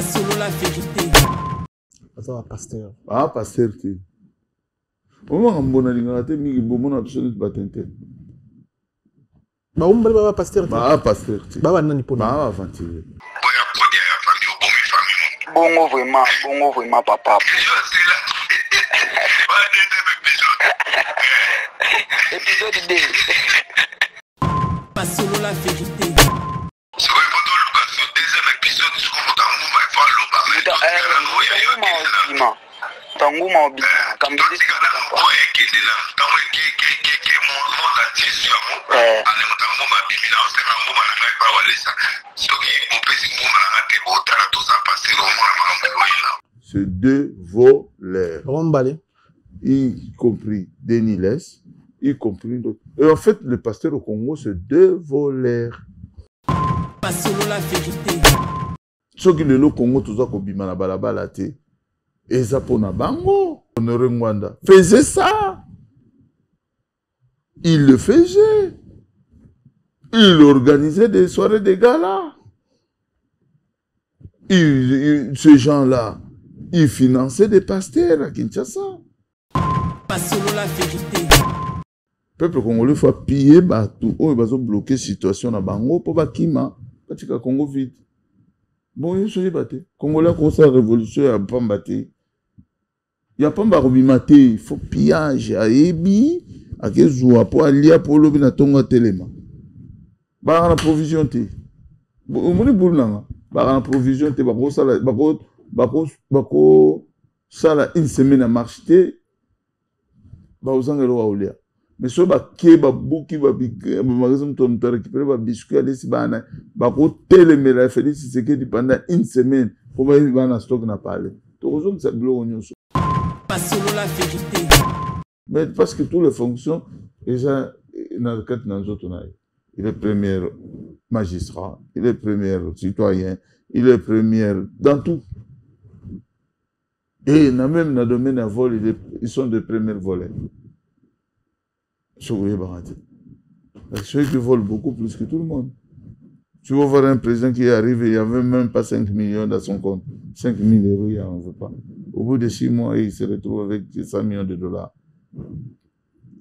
Pas selon la vérité. Attends, pasteur. Ah, pasteur, tu. Au moment où on a dit que on a absolument pas tenté. Bah, on va pasteur. Bah, pasteur, tu. Bah, on a pas. Bah, aventure. Bongo vraiment, papa. Épisode 2. Pas selon la vérité. Tanguma obima kambisi C'est deux voleurs. Rombalé. Y compris Denis Les, y compris d'autres. Et en fait, le pasteur au Congo, c'est deux voleurs. Pas selon la vérité. Ceux qui le Congo, tout ça, comme Bimana Balabala, et ça pour Nabango, Honoré Mwanda, faisait ça. Il le faisait. Il organisait des soirées de gala. Ces gens-là, ils finançaient des pasteurs à Kinshasa. Pas selon la vérité. Le peuple congolais faut piller tout. On va bloquer la situation dans Bango pour Bakima. Parce que Congo vide. Bon, il y a des Congolais qui ont sa révolution, il n'y a pas de batté. Il n'y a pas de robimate. Il faut pillage. Il y a Ebi, il y a pour aller pour le bien tonga téléma. Bah, la provision, tu. Au moins, boulanga. Bah, la provision, tu. Bako, ça, là, une semaine à marcher. Bah, aux angles, là, mais si vous avez beaucoup de récupérer des biscuits, vous télémérer Félix pendant une semaine pour que vous ayez un stock na parler. Pas selon la vérité. Mais parce que toutes les fonctions, déjà, il est premier magistrat, il est premier citoyen, il est premier dans tout. Et même dans le domaine de vol, ils sont des premiers volets. Ceux qui volent beaucoup plus que tout le monde. Tu vas voir un président qui est arrivé, il n'y avait même pas 5 millions dans son compte. 5 000 euros, il n'en veut pas. Au bout de 6 mois, il se retrouve avec 100 millions de dollars.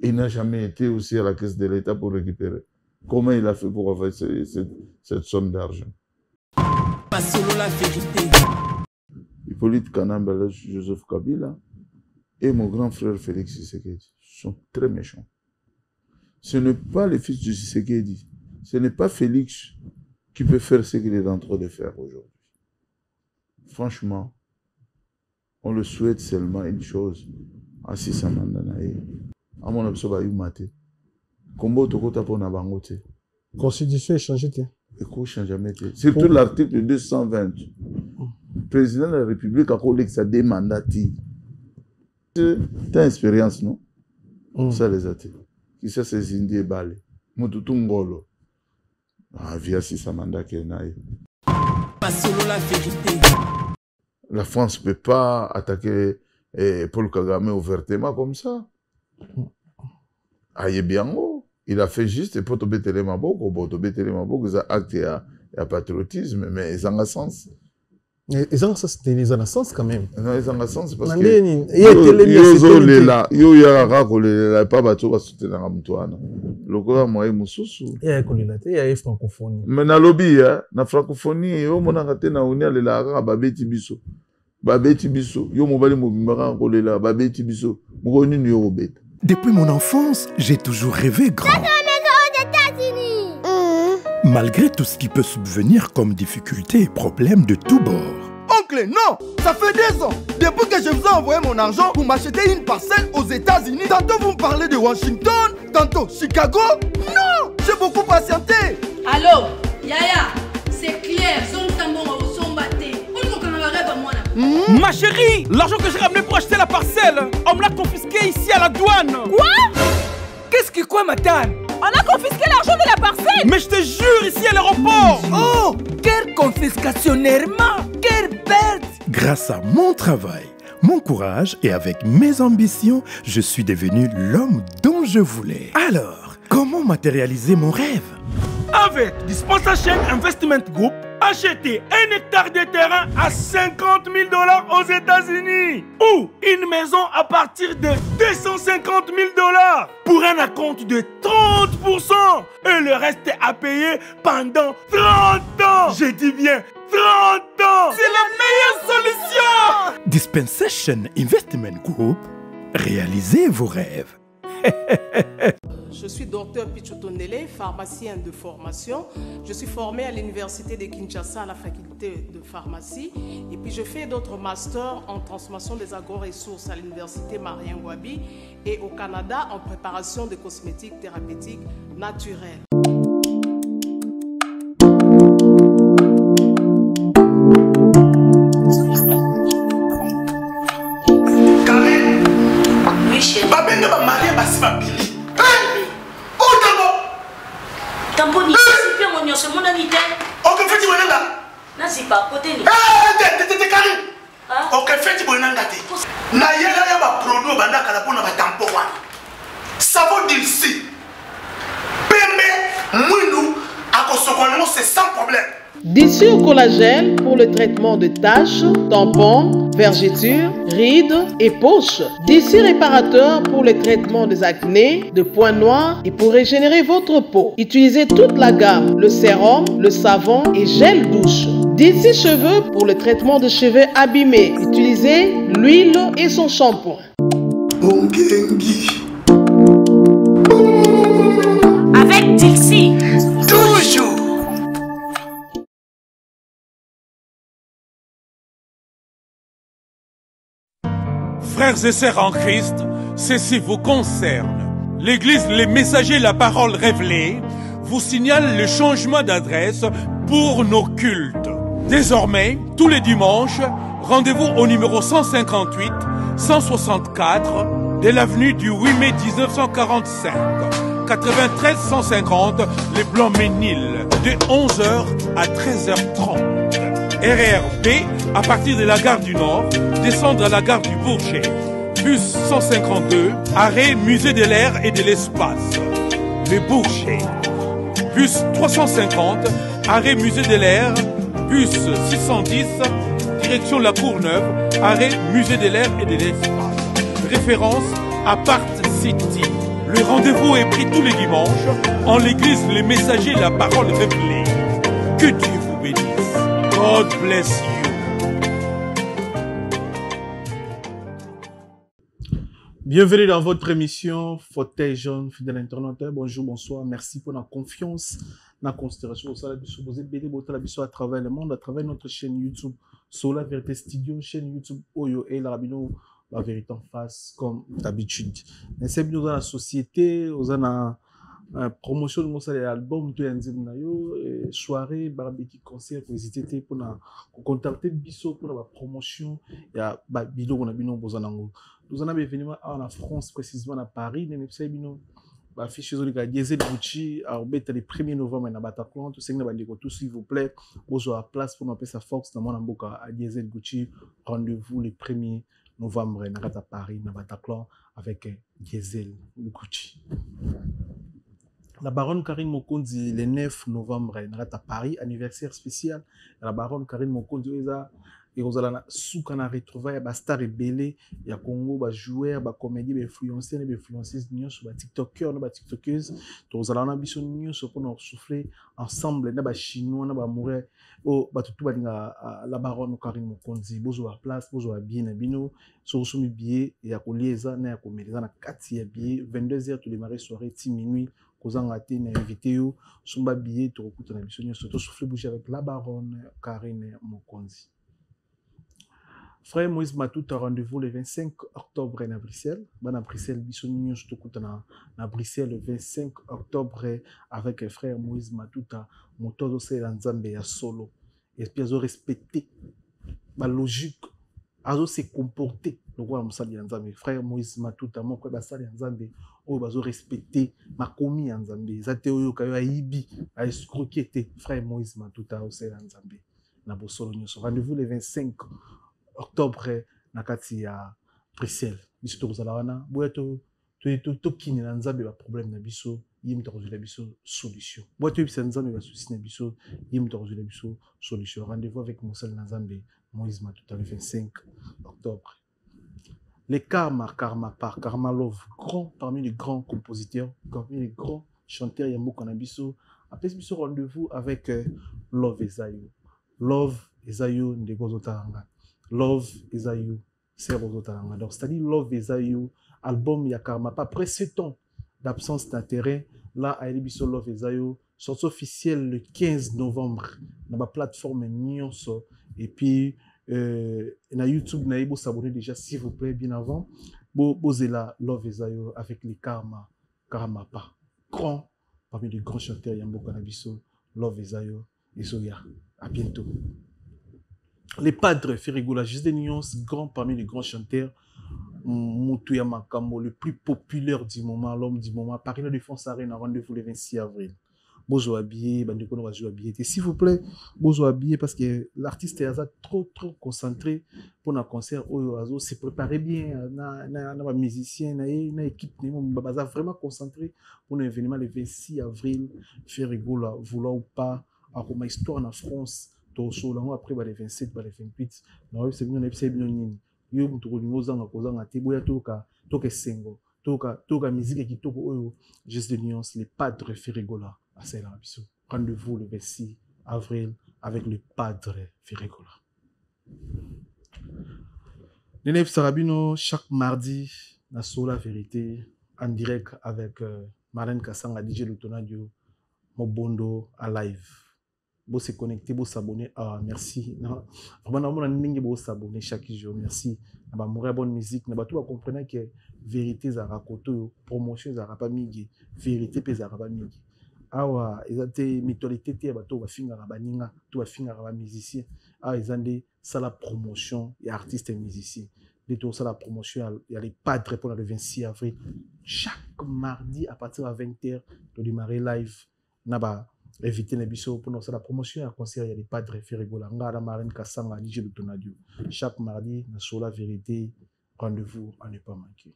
Il n'a jamais été aussi à la caisse de l'État pour récupérer. Comment il a fait pour avoir cette somme d'argent? Pas selon la vérité. Hippolyte Kanamba, Joseph Kabila et mon grand frère Félix Tshisekedi sont très méchants. Ce n'est pas le fils de Tshisekedi. Ce n'est pas Félix qui peut faire ce qu'il est en train de faire aujourd'hui. Franchement, on le souhaite seulement une chose. Assis Samandanae. À mon avis, ça va y mater. Combo Tokota pour Nabangote. Constitution est changée. Écoute, jamais. Surtout l'article 220. Le président de la République a collé que ça demande. T'as expérience, non? Ça les a été. Qui ça, c'est Indie Balé. Moututungolo. Ah, via Sissamanda Kenaï. Pas selon la vérité. La France ne peut pas attaquer Paul Kagame ouvertement comme ça. Aïe bien, il a fait juste pour te mettre les maboko, pour te mettre les maboko, ça acte et patriotisme, mais ils ont un sens. Ils ont un sens quand même. Non, ils ont un sens parce que. Il y a pas bateau va soutenir la moutoine. Le quoi, moi, il moussou. y a il y a francophonie. Mais dans le lobby, na francophonie, yo mona kate na unia le la babeti biso. Babeti biso. Yo mobali mobimara kolela babeti biso. Mokoni ni yo robet. Depuis mon enfance, j'ai toujours rêvé grand. Malgré tout ce qui peut subvenir comme difficultés et problèmes de tous bords. Oncle, non! Ça fait 2 ans! Depuis que je vous ai envoyé mon argent pour m'acheter une parcelle aux États-Unis, tantôt vous me parlez de Washington, tantôt Chicago. Non! J'ai beaucoup patienté! Allô? Yaya, c'est clair, Ma chérie, l'argent que j'ai ramené pour acheter la parcelle, on me l'a confisqué ici à la douane. Quoi? Qu'est-ce qui quoi, madame? On a confisqué l'argent de la parcelle? Mais je te jure, ici à l'aéroport. Oh, quelle confiscationnairement, quelle perte! Grâce à mon travail, mon courage et avec mes ambitions, je suis devenu l'homme dont je voulais. Alors, comment matérialiser mon rêve? Avec Dispensation Investment Group, Achetez 1 hectare de terrain à 50 000 $ aux États-Unis ou une maison à partir de 250 000 $ pour un acompte de 30% et le reste à payer pendant 30 ans. Je dis bien 30 ans. C'est la meilleure solution. Dispensation Investment Group, réalisez vos rêves. Je suis docteur Pichotondele, pharmacien de formation. Je suis formé à l'université de Kinshasa à la faculté de pharmacie. Et puis je fais d'autres masters en transformation des agro-ressources à l'université Marien Ngouabi et au Canada en préparation de cosmétiques thérapeutiques naturelles. Karen, oui chérie. Babende ba marié basi ba bili. Tamponi, c'est bien mon nyonso mon ami. Ok, fais-tu bonanga. Na c'est pas côté ni. T'es Karen. Ok, fais-tu bonanga te. Na yela ya ba produit banda kala pona ba tampon wana. Savon d'ici. Pembe, mounou, akosokono c'est sans problème. Dissure collagène pour le traitement de taches, tampons, vergetures, rides et poches. Dissure réparateur pour le traitement des acnés, de points noirs et pour régénérer votre peau. Utilisez toute la gamme, le sérum, le savon et gel douche. Dissure cheveux pour le traitement de cheveux abîmés. Utilisez l'huile et son shampoing. Avec Dixie. Toujours. Frères et sœurs en Christ, ceci vous concerne. L'église Les Messagers La Parole Révélée vous signale le changement d'adresse pour nos cultes. Désormais, tous les dimanches, rendez-vous au numéro 158, 164 de l'avenue du 8 mai 1945, 93 150 Les Blancs-Ménil, de 11h à 13h30. RER B, à partir de la gare du Nord, descendre à la gare du Bourget. Bus 152, arrêt Musée de l'Air et de l'Espace. Le Bourget. Bus 350, arrêt Musée de l'Air. Bus 610, direction La Courneuve, arrêt Musée de l'Air et de l'Espace. Référence Apart City. Le rendez-vous est pris tous les dimanches en l'église Les Messagers La Parole Révélée. Que Dieu vous bénisse. God bless you. Bienvenue dans votre émission Fauteuil jaune, fidèle internaute. Bonjour, bonsoir. Merci pour la confiance, la considération. Vous êtes béni à travers le monde, à travers notre chaîne YouTube, sur la Vérité Studio, chaîne YouTube Oyo et la Rabino, la vérité en face, comme d'habitude. C'est bien dans la société, vous avez promotion de mon album, tout un soirée, barbecue, concert, pour hésiter pour contacter Bisso pour la promotion. Il y a Bido, on a bien besoin d'ango. Nous en avons événement en France, précisément à Paris, nous avons affiché sur le Diesel Gucci, à le 1er novembre à Bataclan, tout ce que s'il vous plaît, vous avez la place pour nous appeler sa force dans mon amboka à Diesel Gucci. Rendez-vous le 1er novembre à Paris, à Bataclan, avec Diesel Gucci. La baronne Karine Mokonzi, le 9 novembre, à Paris, anniversaire spécial. La baronne Karine Mokonzi, et vous allez soukana retrouver ba star rebelle ya Congo ba joueur ba comédien ba influenceur ba influenceuse nyonso ba tiktokeur ba tiktokeuse to vous allez na biso nyonso pour nous souffler ensemble na ba chinois na ba amoureux o ba tutu ba la baronne Karine Mokonzi bozo à place bozo à bien na bino so somi billet ya kolieza na ya komeleza na kati ya billet 22h tous les marées soirée 10 minuit kozanga te na invité yo somba billet to kokuta na biso nyonso to souffler bouger avec la baronne Karine Mokonzi. Frère Moïse Matouta, rendez-vous le 25 octobre à Bruxelles. À Bruxelles, Bissonnion, je te coûte à Bruxelles le 25 octobre avec frère Moïse Matouta, moteur de Nzambe à solo. Et puis, ils ont respecté la logique, ils ont se comporté. Le roi Nzambe, frère Moïse Matouta, mon frère Bassali Nzambe, ils ont respecté ma commis Nzambe. Ils ont été à Ibi, à escroquer frère Moïse Matouta, au Nzambe. Rendez-vous le 25 octobre na kati ya Bruxelles biso to kozala wana boya to kini na Nzambe ba problème na biso yim to la biso solution. Moi tu bisa nzambe ba souci na biso yim to la biso solution. Rendez-vous avec Moussel Nzambe Moïse Matuta le 25 octobre. Les Karma par Karma Love, grand parmi les grands compositeurs, parmi les grands chanteurs yambo kanabiso. Après ce rendez-vous avec Love Esayu. Love Esayu Ndegozotaranga. Love Esayu Serozotaranga. Donc c'est-à-dire Love Esayu, album Yakarma pas après 7 ans d'absence d'intérêt. Là, à Elibiso Love Esayu, sortie officielle le 15 novembre dans ma plateforme Nyonso. Et puis, na YouTube, na ibo s'abonner déjà, s'il vous plaît, bien avant. Bozez la Love Esayu avec les Karma pas. Grand, parmi les grands chanteurs Yambo Kanabiso, Love Esayu et Soya. À bientôt. Les Padres Ferrigola, juste des nuances, grand parmi les grands chanteurs. Moutouya Makambo, le plus populaire du moment, l'homme du moment. Paris La Défense Arena, rendez-vous le 26 avril. Bozo habillé, Bandekono va jouer habillé. S'il vous plaît, Bozo habillé parce que l'artiste est trop concentré pour un concert. Ozo s'est préparé bien, na musicien, na équipe, na vraiment concentré pour un événement le 26 avril. Ferrigola, vouloir ou pas, à ma histoire en France, Toso, après le 27, le 28. C'est bien, yo mutukolingo zanga kozanga te boya toka sengo toka musique qui toko oyo juste de nuance les Padres Ferrigola à Sela biso. Rendez-vous le 26 avril avec les Padres Ferrigola. Nenef Sarabino chaque mardi na Sola Vérité en direct avec Marlène Kassanga DJ Lutonadio Mobondo à live. Vous se connecter, vous s'abonner. Ah, merci. Vraiment, vous s'abonner chaque jour. Merci. Vous avez bonne musique. Vous comprenez que vérité, ça raconte. Promotion, ça raconte. Vérité, ça raconte. Ah, ouais. Ils ont des mythologies. Ils ont des films arabaninga. Ils ont des films musiciens. Ah, ils ont des salles de promotion. Il y a artistes et musiciens. Les tours salles de promotion. Il y a les Padres pour le 26 avril. Chaque mardi à partir de 20h, de démarrer live. Naba. Éviter les bisous pour nous la promotion à concert il y a des Padres Ferrigola ngara Marlène Kassanga DJ Lutonadio chaque mardi na Sola Vérité rendez-vous à ne pas manquer.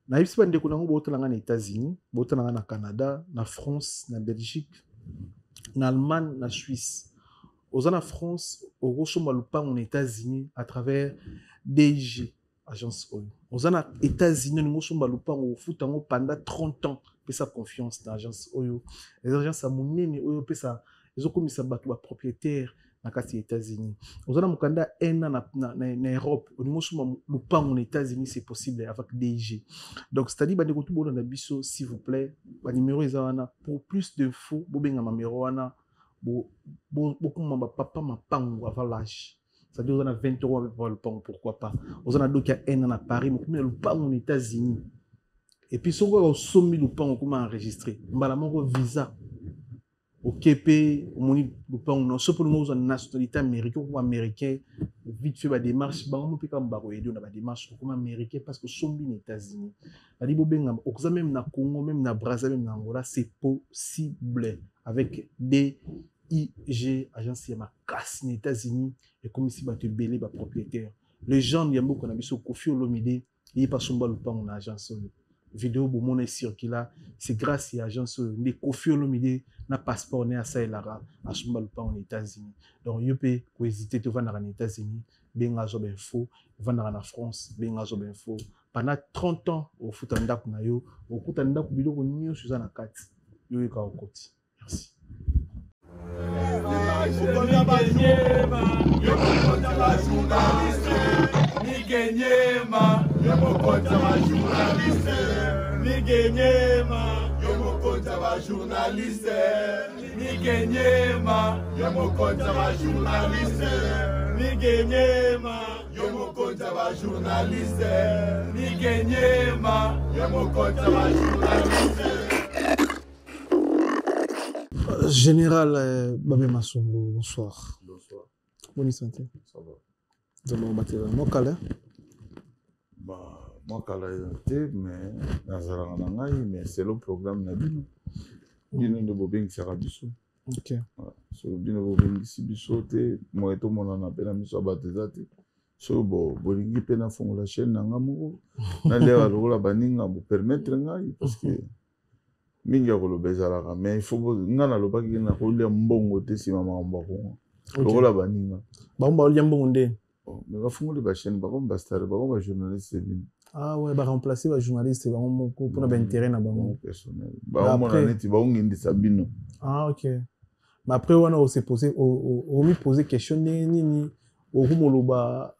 Na ibisi bande ko nango botalanga na États-Unis botalanga na Canada na France na Belgique na Allemagne na Suisse aux en France au Rochoma Lupango aux États-Unis à travers DG agence Oyo aux en États-Unis nous sommes Lupango futango pendant 30 ans. Sa confiance dans l'agence Oyo. Les agences à Mounini Oyo pesa ils ont commis ça battu propriétaire dans les États-Unis. Aux en Mukanda en Europe, au niveau le pan aux États-Unis c'est possible avec DG. Donc c'est-à-dire bande ko tout bon na biso s'il vous plaît, ba numéro ezana pour plus d'infos, bo benga ma numéro wana bo kuma papa ma pango avant l'âge. C'est-à-dire on a 20 € avec le pan pourquoi pas. Aux en a d'autres qui a un à Paris, mais le pan aux États-Unis. Et puis, si on a 100 000 loups, comment enregistrer? On a un visa. Au KP, on a une nationalité américaine ou américain. Vite fait, la démarche. On peut aider la démarche comme américain parce que sont bien États-Unis. Même na Congo, même na Brazzaville, même na Angola, c'est possible. Avec DIG, agence Yama, casse les États-Unis. Et comme ici, tu belé, propriétaire. Les gens, il y a beaucoup de Kofi Olomide, il n'y a pas son bal en agence. Vidéo pour mon circuler c'est grâce à l'agence de Kofi Olomide na passeport né à ça et là à Sombal pas aux États-Unis donc you peux hésiter de vendre aux États-Unis bien azob info vendre en France bien azob info pendant 30 ans au futanda kuna yo au futanda ku biloko nyo suza na kati yo eka okoti merci. Nigenyema, yomokonza wa journaliste. Nigenyema, yomokonza wa journaliste. Nigenyema, yomokonza wa journaliste. Nigenyema, yomokonza wa journaliste. Nigenyema, yomokonza wa journaliste. Général Babé Massombo, bonsoir. Bonsoir. Bonne santé. Ça va. Demain, moi, Kala. Moi, Kala, mais c'est le programme Nabino. Bino de Bobeng Sarabiso. Ok. So, Bino Bobeng Sibisote, moi et tout le monde en appelle à Misso Abatezate. So, Bolingi Pena font la chaîne Nangamuro. N'allez à la Baninga pour permettre, parce que mingi ya koloba ezalaka mais il faut nga nalobaki na kolia mbongo te nsima makambo akongo lokola baninga bango baolia mbongo nde mais bafungoli bachaîne bakomi bastare bakomi bajournaliste bino ah ouais baremplace bajournaliste bango moko mpona baintérêt na bango personnel baomona neti baongindisa bino ah ok mais après wana ose pose omi pose question ndenge nini okumoloba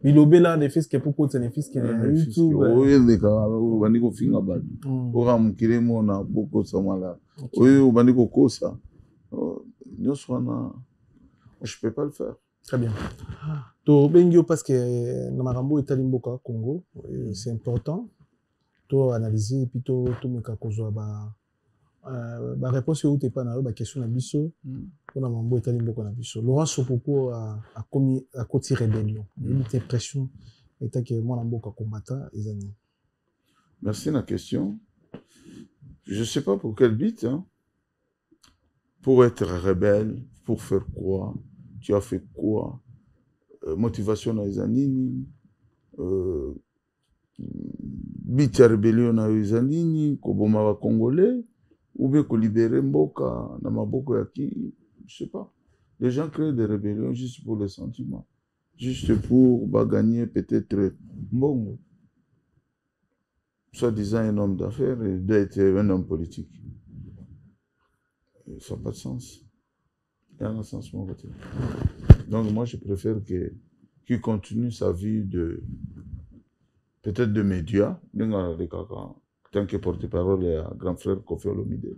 bilobela ne fiske pokotsa ne fiske na youtube oyeleka obandi kofinga bato oka mokili mona pokotsa mala oyo obandi kokosa nyonso wana je peux pas le faire. Très bien. To bengi parce que na makambo etali mboka Congo c'est important to analyser et puis to meka kozwa ba réponse yo te pa na ba question na biso na makambo etali mboka na biso. Laurent Sopoko a commis a côté rébellion. Il était pression eta que moi na mboka combattant ezani. Merci la question. Je sais pas pour quel but hein. Pour être rebelle, pour faire quoi? Tu as fait quoi? Motivation na izanini, but ya rébellion na izanini, koboma ba Congolais, ou bien ko libérer mboka na maboko ya ki, je sais pas. Les gens créent des rébellions juste pour le sentiment, juste pour gagner peut-être mbongo. Soit-disant un homme d'affaires, il doit être un homme politique. Ça n'a pas de sens. Il y a un sens mon côté. Donc moi je préfère qu'il continue sa vie de peut-être de médias, tant que porte-parole et grand frère Kofi Olomide.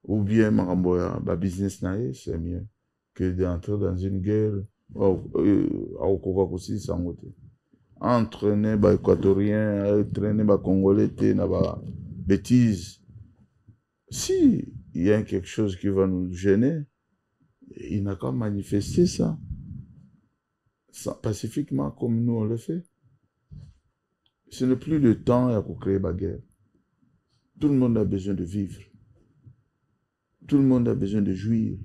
Ou bien Maramboya, business naïe, c'est mieux que d'entrer dans une guerre entraîner les Équatoriens, entraîner les Congolais, na bêtises. Si il y a quelque chose qui va nous gêner, il n'a qu'à manifester ça pacifiquement comme nous on le fait. Ce n'est plus le temps pour créer la guerre. Tout le monde a besoin de vivre. Tout le monde a besoin de jouir.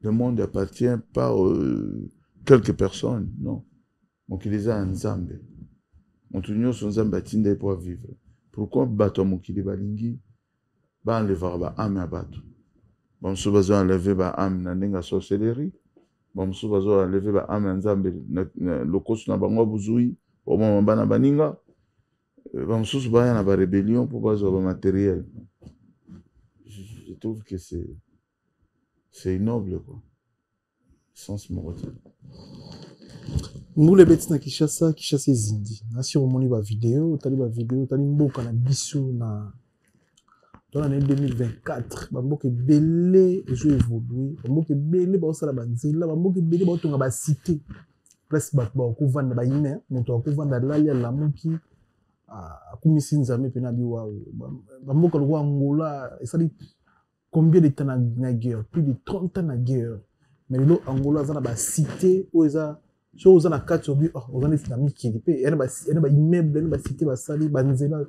Le monde n'appartient pas à quelques personnes, non. Donc il est un Nzambe. On tourne son Nzambe atinde pour vivre. Pourquoi bateau mokili balingi ba enlever ba âme à bateau. Bon so bazo enlever ba âme na ndenga sorcellerie. Bon so bazo enlever ba âme Nzambe lokoso na bango buzui au moment bana baninga. Bon so ba ya na ba rébellion pour bazo ba matériel. Je trouve que c'est ignoble quoi. Sens mortel. Mbule beti na Kinshasa ezindi. Nasi omoni ba vidéo, tali mboka na biso na dans l'année 2024, bamboka belé ezo évoluer, bamboka belé ba osala ba nzela, bamboka belé ba tonga ba cité. Place ba ko vanda ba ine, moto ko vanda lali ya lamuki akumisi nzambe pena biwa. Bamboka lo Angola, esali combien de temps na guerre? Plus de 30 ans na guerre. Mais lo Angola za na ba cité o eza so oza na kati obi oza neti na mikili pe ene ba immeuble ene ba cité basali banzela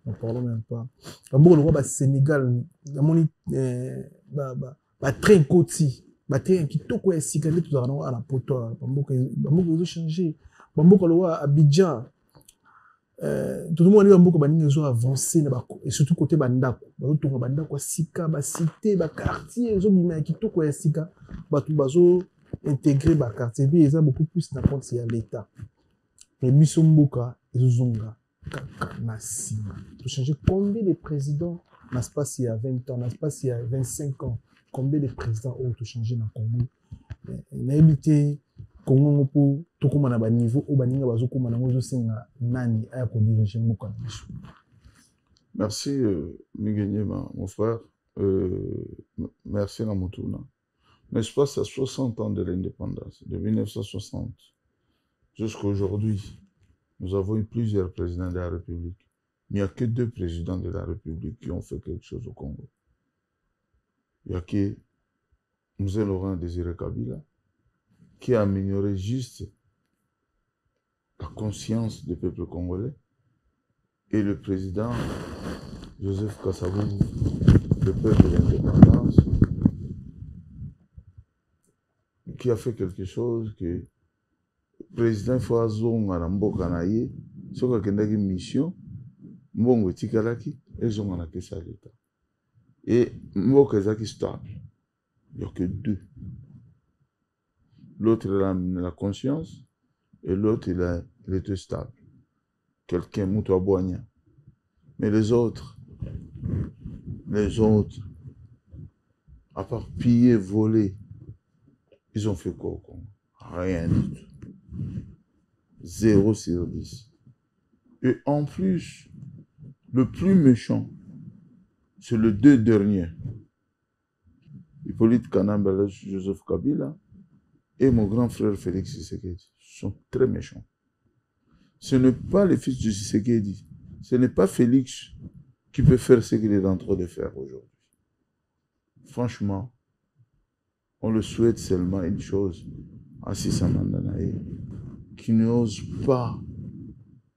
on parle même pas bamboka lokwa ba Sénégal namoni ba train koti ba train kitoko ya sika nde tozala nango ala poto bamboka ezo changer bamboka lokwa Abidjan tout le monde bamboka baningi ezo avancer na et surtout côté bandako bazotonga bandako ya sika ba cité ba quartier ezo bima ya kitoko ya sika bato bazo intégrer ba quartier vie eza beaucoup plus na compte ya l'état mais biso mboka ezozonga kaka na sima to changer combien de présidents na espace il y a 20 ans na espace il y a 25 ans combien de présidents ont to changer na Congo na éviter Congo ngopo to koma na ba niveau o baninga bazo koma na ngozo senga nani aya ko diriger mboka na biso. Merci Migenyema mon frère merci na mutuna. Mais je passe à 60 ans de l'indépendance, de 1960 jusqu'à aujourd'hui. Nous avons eu plusieurs présidents de la République. Mais il n'y a que 2 présidents de la République qui ont fait quelque chose au Congo. Il n'y a que M. Laurent Désiré Kabila qui a amélioré juste la conscience du peuple congolais et le président Joseph Kasavubu, le peuple de l'indépendance, qui a fait quelque chose que le président Fouazon a mboka na ye, soka kendaki mission, mbongo etikalaki ezonga na kesa l'État. Et mboka ezaki stable. Il n'y a que deux. L'autre il a la conscience et l'autre il était stable. Quelqu'un mouto à boigna. Mais les autres, à part piller, voler, ils ont fait quoi au Congo? Rien du tout. 0 sur 10. Et en plus, le plus méchant, c'est le deux derniers. Hippolyte Kanambala, Joseph Kabila et mon grand frère Félix Tshisekedi sont très méchants. Ce n'est pas le fils de Tshisekedi, ce n'est pas Félix qui peut faire ce qu'il est en train de faire aujourd'hui. Franchement, on le souhaite seulement une chose à Sissa Mandanaï, qui n'ose pas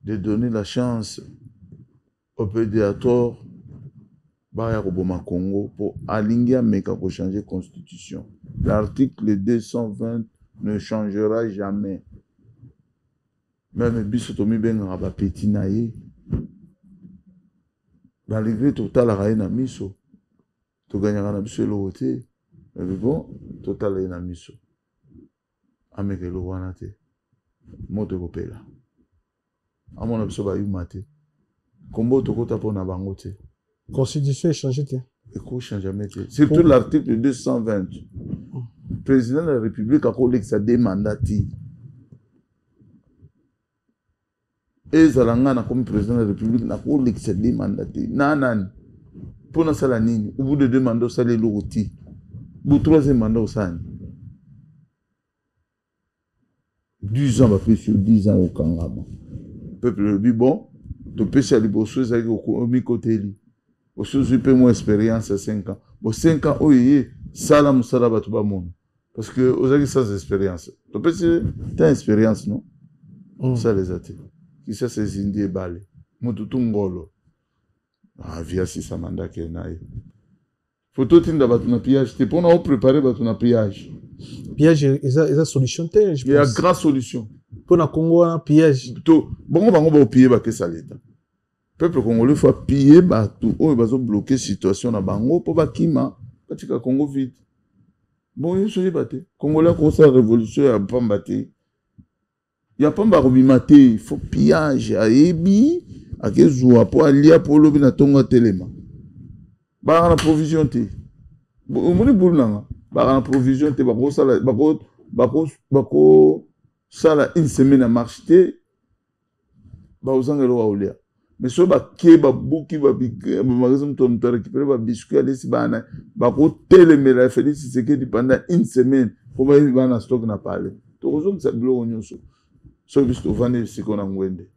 de donner la chance au pédiateur Baya Roboma Congo pour aligner Meka pour changer la constitution. L'article 220 ne changera jamais. Même Bissotomi Ben Rabapetinaye, malgré total la raïna miso, tu gagneras na biso l'autre. Mais bon, total la raïna miso. Ameke lo wana te. Moto kopela. Amona biso ba yumate. Kombo tokota pona bango te. Constitution est changée. Écoute, jamais. Surtout l'article 220. Le président de la République a collé sa demandati. Et Zalangana, comme président de la République, a collé sa demandati. Nanan. Pour nous, salanini. Au bout de 2 mandats, ça les l'outil. Au bout de 3e mandat, ça. 10 ans, après sur 10 ans au Kangama. Le peuple le dit bon, tu peux aller au mi-côté. J'ai peu moins d'expérience à 5 ans. Bon, 5 ans, oui, ça moussala batuba moun. Parce que vous avez sans expérience. Tu peux dire, tu as expérience, non? Ça les a été. Qui ça, c'est Indie Balé. Moututungolo. Ah, via si ça manda kenaï. Faut tout tin d'abatuna pillage. Tu peux nous préparer batuna pillage. Pillage, il y a solution. Il y a une grande solution. Pour le Congo, un pillage. Bon, on va piller ça l'État. Le peuple congolais faut piller tout. On va bloquer la situation dans Bango pour Bakima. Parce que le Congo vide. Bon, il y a des Congolais qui ont la révolution, il n'y a pas de il n'y a pas de il faut pillage. Il a des gens pour aller pour le bien tonga téléma. Bah, la provision te. Bon, on est bon là. Bah, la provision te. Ça une semaine à marcher. Bah, vous en avez mais si vous avez beaucoup de récupérer des biscuits, vous avez téléméra Félix Tshisekedi pendant une semaine pour que vous ayez un stock na parler. Tu as besoin de l'eau. Si vous avez ce qu'on a ngwende.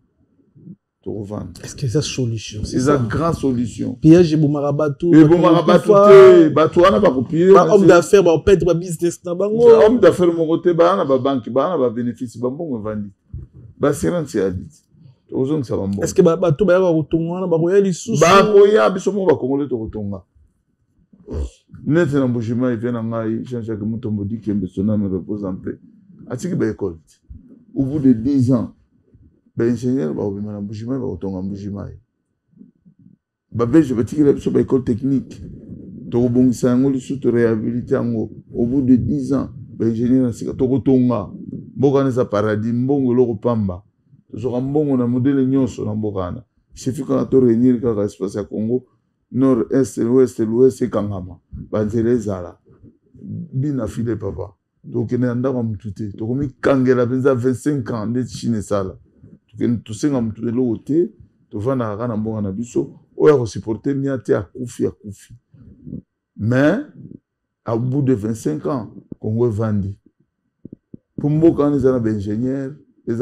Est-ce que c'est une solution? C'est une grande solution. Piège et Boumarabatou. Et Boumarabatou, Batouana va copier. Homme d'affaires, on peut être business. Homme d'affaires, mon côté, bah, on a banque, bah, on a bénéfice, bah, bon, on va vendre. Bah, c'est rien, c'est à dire. Est-ce que Batou va retourner à Baroya les sous? Baroya, bisous, va Congolais te retourner. Net na mbujima il vient en Aïe, Jean-Jacques Moutombo dit qu'il me repose en paix. Atiki ba école. Au bout de 10 ans, ben ingénieur va obima na mbujima va retourner en mbujima. Ba belge ba tiki la biso ba école technique. To bongisa ngo lisu to réhabiliter ngo. Au bout de 10 ans, ben ingénieur na sika to retourner. Mboka neza paradis mbongo loko pamba. Mbongo na modèle nyonso na mbokana. Il suffit qu'on a tout réunir quand l'espace à Congo, nord, est, l'ouest, et Kangama. Banzele zala. Bina file papa. Donc, on est en train de tout. Donc, on est Kangela, 25 ans, de Chine sala. Donc, tout ça, on est l'autre. Tu vas na rana mbonga na biso. On a supporté miate à Koufi. Mais, au bout de 25 ans, Congo est vendu. Pour moi, on est un ingénieur. Les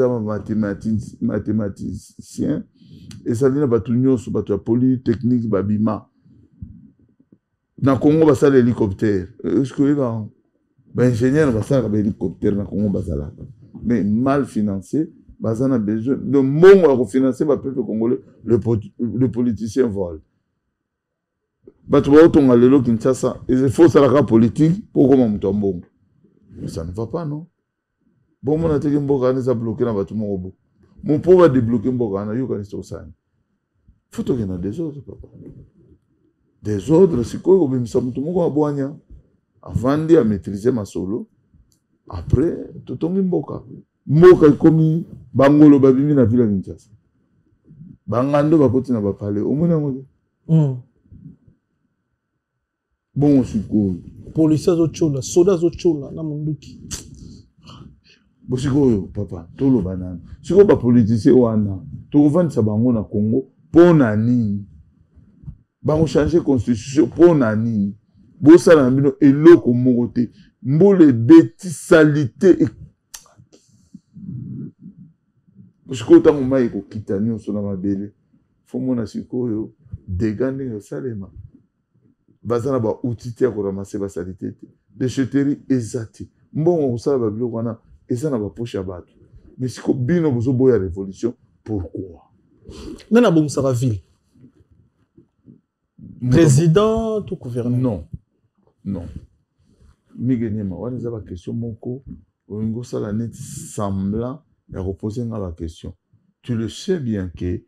mathématiciens, et ça vient de l'Union sur la polytechnique, Babima. Dans le Congo, on a l'hélicoptère. Est-ce que l'ingénieur va faire l'hélicoptère dans le Congo? Mais mal financé, on a besoin de monde à refinancer le peuple congolais, le politicien vole. Il faut faire la politique pour comment on tombe. Mais ça ne va pas, non? Bon, mon attaque Mbokana est bloqué dans le bâtiment. Mon pauvre va débloquer Mbokana, il y a un faut qu'il y en a des autres, papa. Des autres, c'est quoi? Avant de maîtriser ma solo, après, tout le monde mboka komi bangolo babimi na vila Kinshasa. Bangando bakoti na bapale. Omona ngo. Bon siko. Policiers ochola, soldats ochola na munduki. Bosiko papa, tolo banana. Siko ba politicien wana. To vendre bango na Congo pona nini? Bango changer constitution pona nini? Bosala na bino eloko moko te. Mbole beti salité. Parce que tant que moi eko kitani on na mabele faut mona sikoyo dégane yo salema bazana ba outité ko ramasser ba salité déchetterie ezati mbongo osala ba biloko wana ezana ba poche ya bato mais siko bino bozo boya révolution pourquoi nana bon ça va ville président tout gouverneur non migenyema wana za ba question moko olingo sala net semblant et reposer la question. Tu le sais bien que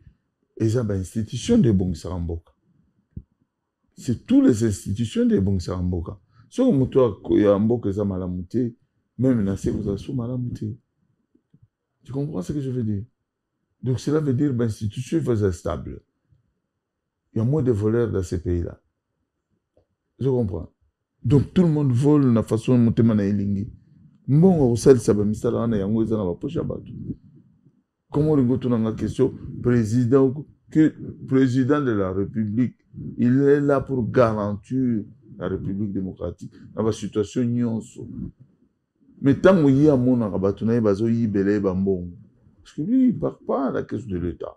les institutions de Bongsaramboka. C'est toutes les institutions de Bongsaramboka. Si on a Mboka Zamalamouté, même dans ces choses Malamouté. Tu comprends ce que je veux dire? Donc cela veut dire que l'institution est stable. Il y a moins de voleurs dans ces pays-là. Je comprends. Donc tout le monde vole de la façon dont monter Manaïlingi. Comment on sait que comment on a la question président de la République, il est là pour garantir la République démocratique dans la situation nyonso. Mais tant qu'il y a mon arabatuna bazo yibele bambon, parce que lui il part pas à la question de l'État.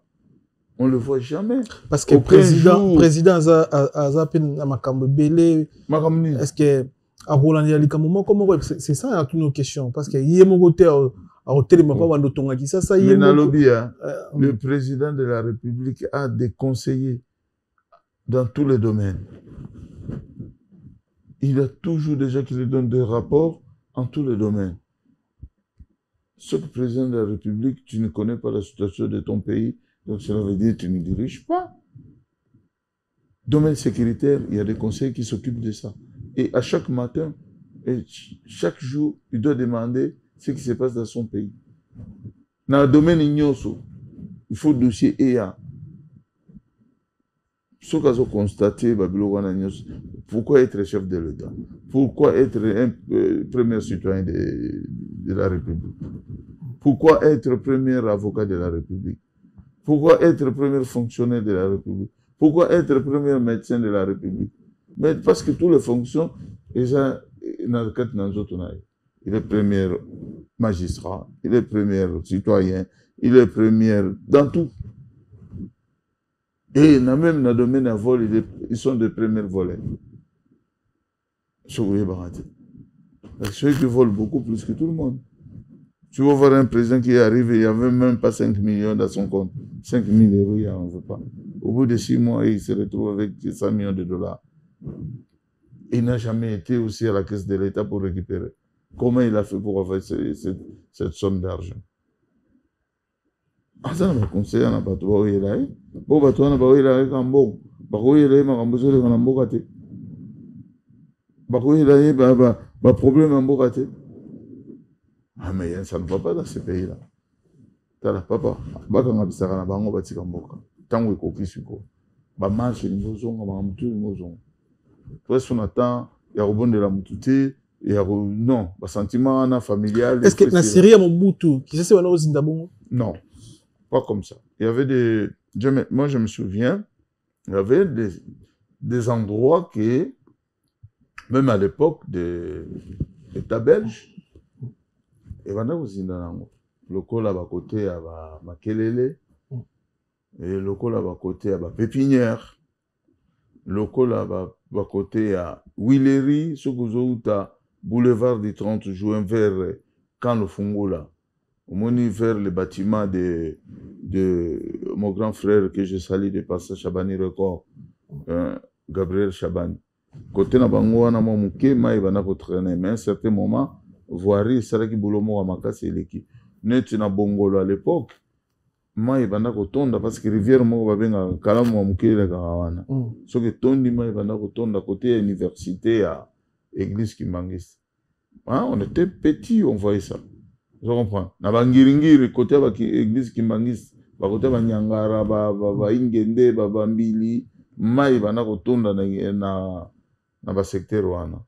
On le voit jamais. Parce que président a peine à makambo belé. Est-ce que c'est ça toutes nos questions parce que le président de la République a des conseillers dans tous les domaines. Il a toujours des gens qui lui donnent des rapports en tous les domaines. Ce président de la République, tu ne connais pas la situation de ton pays, donc cela veut dire que tu ne diriges pas. Domaine sécuritaire, il y a des conseillers qui s'occupent de ça. Et à chaque matin, et chaque jour, il doit demander ce qui se passe dans son pays. Dans le domaine ignoso, il faut dossier EA. Ce qu'on a constaté, pourquoi être chef de l'État? Pourquoi être un premier citoyen de la République? Pourquoi être premier avocat de la République? Pourquoi être premier fonctionnaire de la République? Pourquoi être premier médecin de la République? Mais parce que toutes les fonctions, déjà, il est premier magistrat, il est premier citoyen, il est premier dans tout. Et même dans le domaine de vol, ils sont des premiers volets. Ceux qui volent beaucoup plus que tout le monde. Tu vas voir un président qui arrive, il n'y avait même pas 5 millions dans son compte. 5 000 euros, il n'en veut pas. Au bout de 6 mois, il se retrouve avec 100 millions de dollars. Il n'a jamais été aussi à la caisse de l'État pour récupérer. Comment il a fait pour avoir cette somme d'argent? Ça m'a conseillé à pas tout voir. Bon, bah, toi, on a pas eu la récompense. Bah, oui, il a eu ma remboursée de la mbokate. Bah, oui, il a eu bah, problème en mbokate. Ah, mais ça ne va pas dans ces pays-là. T'as la papa. Bah, quand on a ça, on a bango bati kamboka. Tant que coquille suko. Bah, marche ni bozonga, bah, mutu ni bozonga. Toi, si on attend, il y a rebond de la mutute. Il y a non, bah, sentiment familial. Est-ce que la Syrie a Mobutu qui s'est au Zimbabwe? Non, pas comme ça. Il y avait des. Moi, je me souviens, il y avait des endroits qui, même à l'époque des États belges, et on a aussi dans le col à côté à Makelele, et le col à côté à Pépinière, le col à côté à Willery, ce que vous avez boulevard du 30 juin vers Camp le Fungola. On est vers le bâtiment de mon grand frère que je salue de passage Chabani Record, Gabriel Chabani. Côté na bango wana mo muke mai bana ko traîner mais à un certain moment voirie sala ki bolomo wa makasi eleki net na bongolo à l'époque mai banda kotonda parce que rivière moko babenga kalamu wa mukele kawana soki tondi mai banda kotonda côté ya université ya église Kimbangisi. On était petits, on voyait ça. Je comprends. Na bangiringiri côté ya église Kimbangisi, ba côté ba Nyangara, ba Ingende, ba Bambili, mai banda kotonda na ba secteur wana.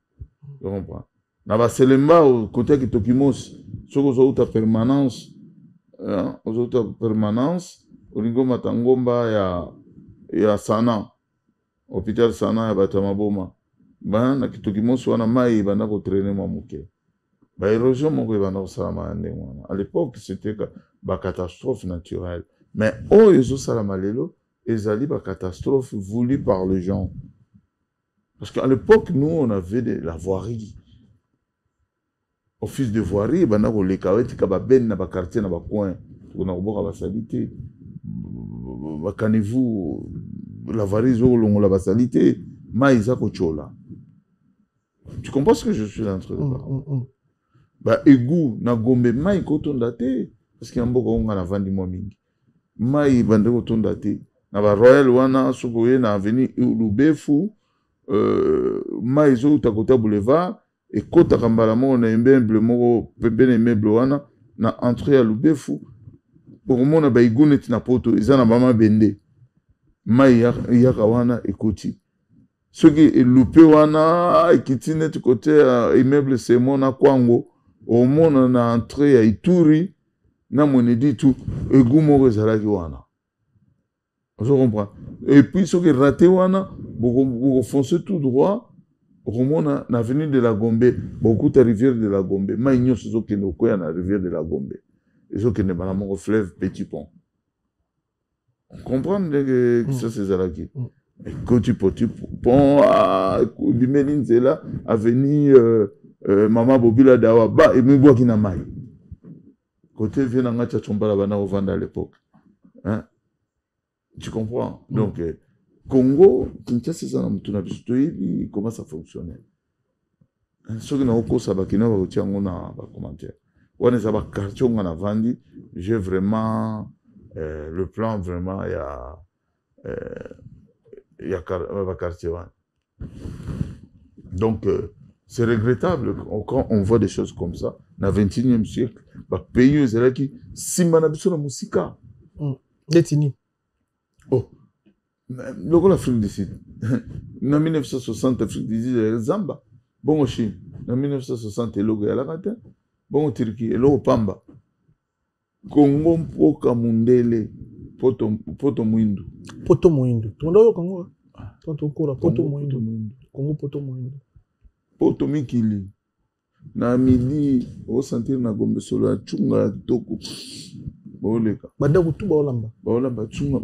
Je comprends. Na ba Selemba côté ya Kitokimos, soko zo uta permanence ozoto permanence olingo matangomba ya Sana hôpital Sana ya Batamaboma na Kitokimoso wana mai banda ko traîner mamuke ba érosion moko banda ko salama ndengwana à l'époque c'était ba catastrophe naturelle mais ezo salama lelo ezali ba catastrophe voulue par les gens parce qu'à l'époque nous on avait de la voirie. Office de voirie, banda ko leka weti ka ba ben na ba quartier na ba coin, on a oboka ba salité. Ba caniveau la voirie zo longo la ba salité, maïza ko chola. Tu comprends ce que je suis en train de dire? Ba égout na Gombe mai ko tonda te parce que mboko on na vandi mo mingi. Mai banda ko tonda te na ba Royal wana sokoye na avenue Lubefu mai zo utakota boulevard. Et kota kambala mo na immeuble moko pembeni immeuble wana na entrée ya Lubefu pour mona ba iguneti na poto ezana mama bende mai ya kawana ekoti soki elupe wana ekitine tu côté immeuble Semona Kwango au mona na entrée ya Ituri na monedi tu egumo ezalaki wana je comprends et puis soki raté wana boko foncer tout droit Romona na avenue de la Gombe, beaucoup de rivière de la Gombe. Maïnyo sozo kende okoya na rivière de la Gombe. Ezo kende banamo fleuve Petit Pont. On comprend que ça c'est Zalaki. Et quand tu Petit Pont à Bimelin Zela, avenue Mama Bobila Dawa ba et mebo kina mai. Côté vient na ngacha chombala bana ovanda à l'époque. Hein? Tu comprends? Donc Congo, Kinshasa na mutuna bistoyi comment ça fonctionnait. Soki na oko sabakina ba utiango na ba commentaire. Wana za ba quartier ngana vandi, j'ai vraiment le plan vraiment ya ba quartier wana. Donc c'est regrettable quand on voit des choses comme ça na 21e siècle, ba pays ezalaki simba na biso na musika. Détini. Oh. Logo l'Afrique du Sud. En 1960, l'Afrique du Sud, Zamba. Bon, Chine. En 1960, logo ya la kata. Bon, Turquie, logo Pamba. Congo mpoka mundele. Poto muindu. Poto muindu. Tondo yo Congo. Poto kura. Poto muindu. Congo poto muindu. Poto mikili. Na midi, au sentir na Gombe solo ya chunga toko. Boleka. Bada kutuba olamba. Olamba chunga.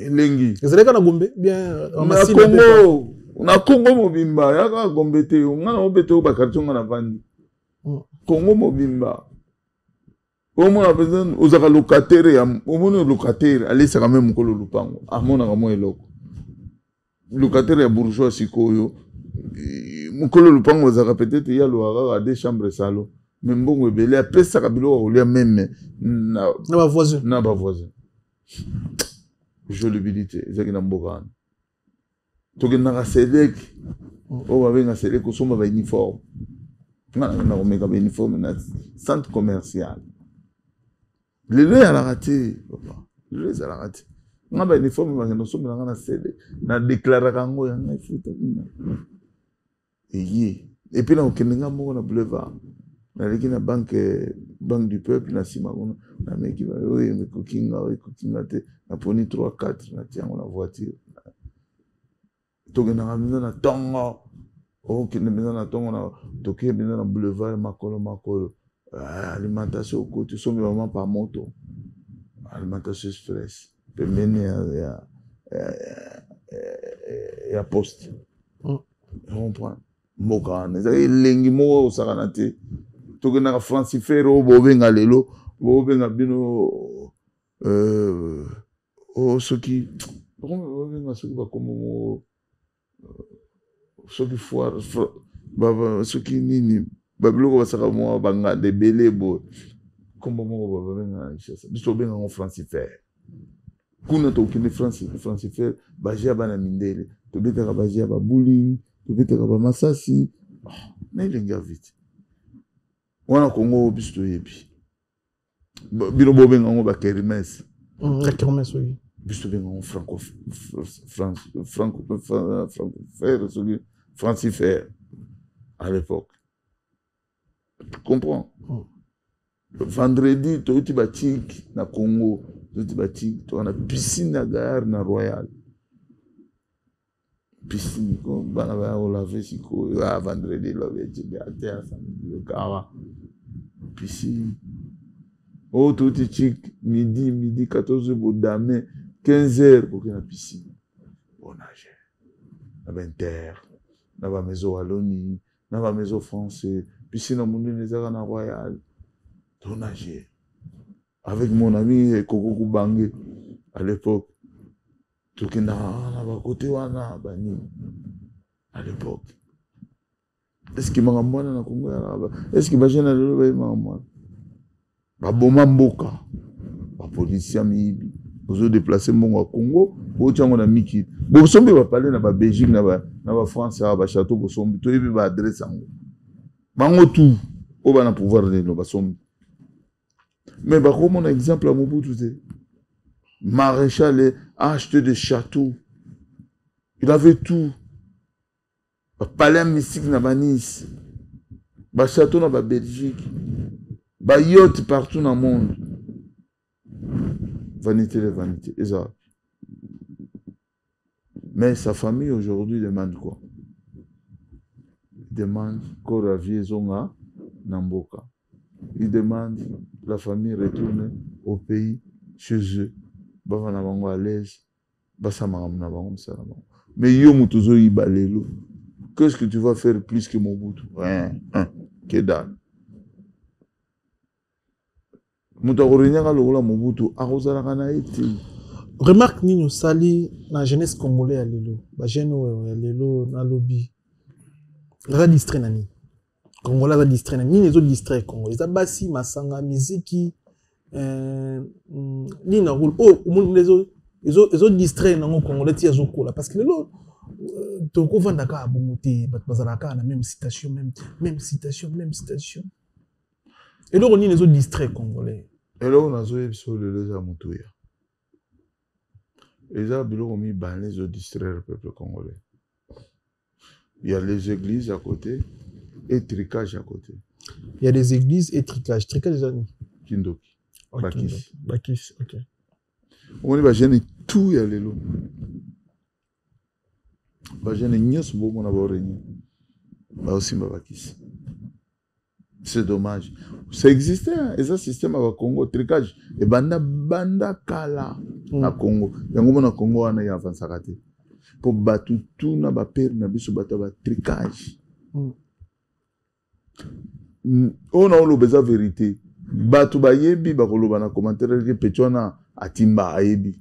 Lengi. Ezaleka na Gombe bien na Congo. Na Congo mobimba yaka Gombe te ngana obete o bakartonga na vandi. Congo mobimba. Omo na besoin ozaka locataire ya omo locataire alisa quand même mukolo lupango. Amona kamo eloko. Locataire ya bourgeois sikoyo. Mukolo lupango ozaka peut-être ya lo à 2 chambres salon. Mais mbongo ebele apesa kabilo olia même na ba voisin. Na ba voisin. Jolibilité, ezaki na mboka. Toki na selek. O ba benga selek osomba ba uniforme. Na omeka ba uniforme na centre commercial. Lelo ya la raté, papa. Lelo ya la raté. Nga ba uniforme ba ngeno somba na selek. Na déclarer kango ya ngai futa kuna. Et puis na okendenga moko na boulevard. Na leki na banque du peuple na sima kuna. Na meki ba oye me cookinga te. Na poni 3-4 na tiango la voiture. Toke na ramina na tongo. Oh, qui ne mena na tongo na toke mena na boulevard makolo. Alimentation côté sommes vraiment par moto. Alimentation express. Pemene ya poste. On comprend. Moka na lengi mo osakana te. Toke na francifero bobenga lelo, bobenga bino ceux qui foire ceux qui nini babiloko basaka mwa banga de belé bo Comme on va venir à Ishasa. Biso bien en francifer. Kuna to kine francifer. Bajia bana mindele. To beta ka bajia ba bullying. To beta ka ba masasi. Na ilenga vite. Wana Congo biso yebi. Bino bo ben ngo ba kermesse. La kermesse oui. Biso ben ngo francifer à l'époque. Tu comprends? Vendredi, tu as batik na Congo, tu as batik, tu as une piscine à gare na Royal. Piscine, comme on laver si vendredi, laver, tu as terre, le cara. Piscine. Oh, tu as midi, 14h, pour dame, 15h pour qu'il y ait une piscine. Bon nager. Na Inter, na maison Wallonie, na maison français, piscine à mon Royal. Nager. Avec mon ami Koko Kubange à l'époque. Tout qui n'a pas côté wana bani à l'époque. Est-ce qu'il m'a ramené na Congo? Est-ce qu'il m'a gêné le ba ba boma mboka ba policier mibi vous déplacer mon Congo bo tsango na miki bo sombe ba parler na ba Belgique na ba France ba château bo sombe to yebi ba adresse ngo bango tout o ba na pouvoir de no ba sombe. Mais bah, comme on a exemple à Mobutu, Maréchal a acheté des châteaux. Il avait tout. Palais mystique na Nice. Château na Belgique. Yacht partout dans le monde. Vanité les vanités. Exact. Mais sa famille aujourd'hui demande quoi? Il demande qu'on ravie Zonga Namboka. Il demande la famille retourne au pays, chez eux. Bava à l'aise. Mais yo mutuzo ibalelo. Qu'est-ce que tu vas faire plus que Mobutu? Rien. Que dalle. Remarque Nino Sali, la jeunesse congolaise à l'élo. La jeunesse à l'élo, na lobby. La distrait nani. Congolais a distrait nani. Les autres distraits Congolais. Ils abassi masanga miziki. Ni na roule. Oh, les autres distraits nango Congolais tia zokola parce que les autres toko vandaka abumuté bazalaka na même citation même citation. Et là on y les autres distraits Congolais. Et là on a joué sur le Zamutouya. Et là bilo on mis ban les autres distraits le peuple congolais. Il y a les églises à côté et tricage à côté. Il y a des églises et tricage. Tricage des Kindoki. Bakis. Bakis, ok. On va gêner tout y a les lots. Va gêner nios beau mon aborigné. Va aussi ma Bakis. C'est dommage. Ça existait, hein, et ça système à Congo, tricage. Et banda kala à Congo. Yango na Congo on a y avancé à rater. Pour battre tout na ba père na biso battre ba tricage. On a le besoin vérité. Batu ba yebi ba koloba na commentaire que petona atimba ayebi.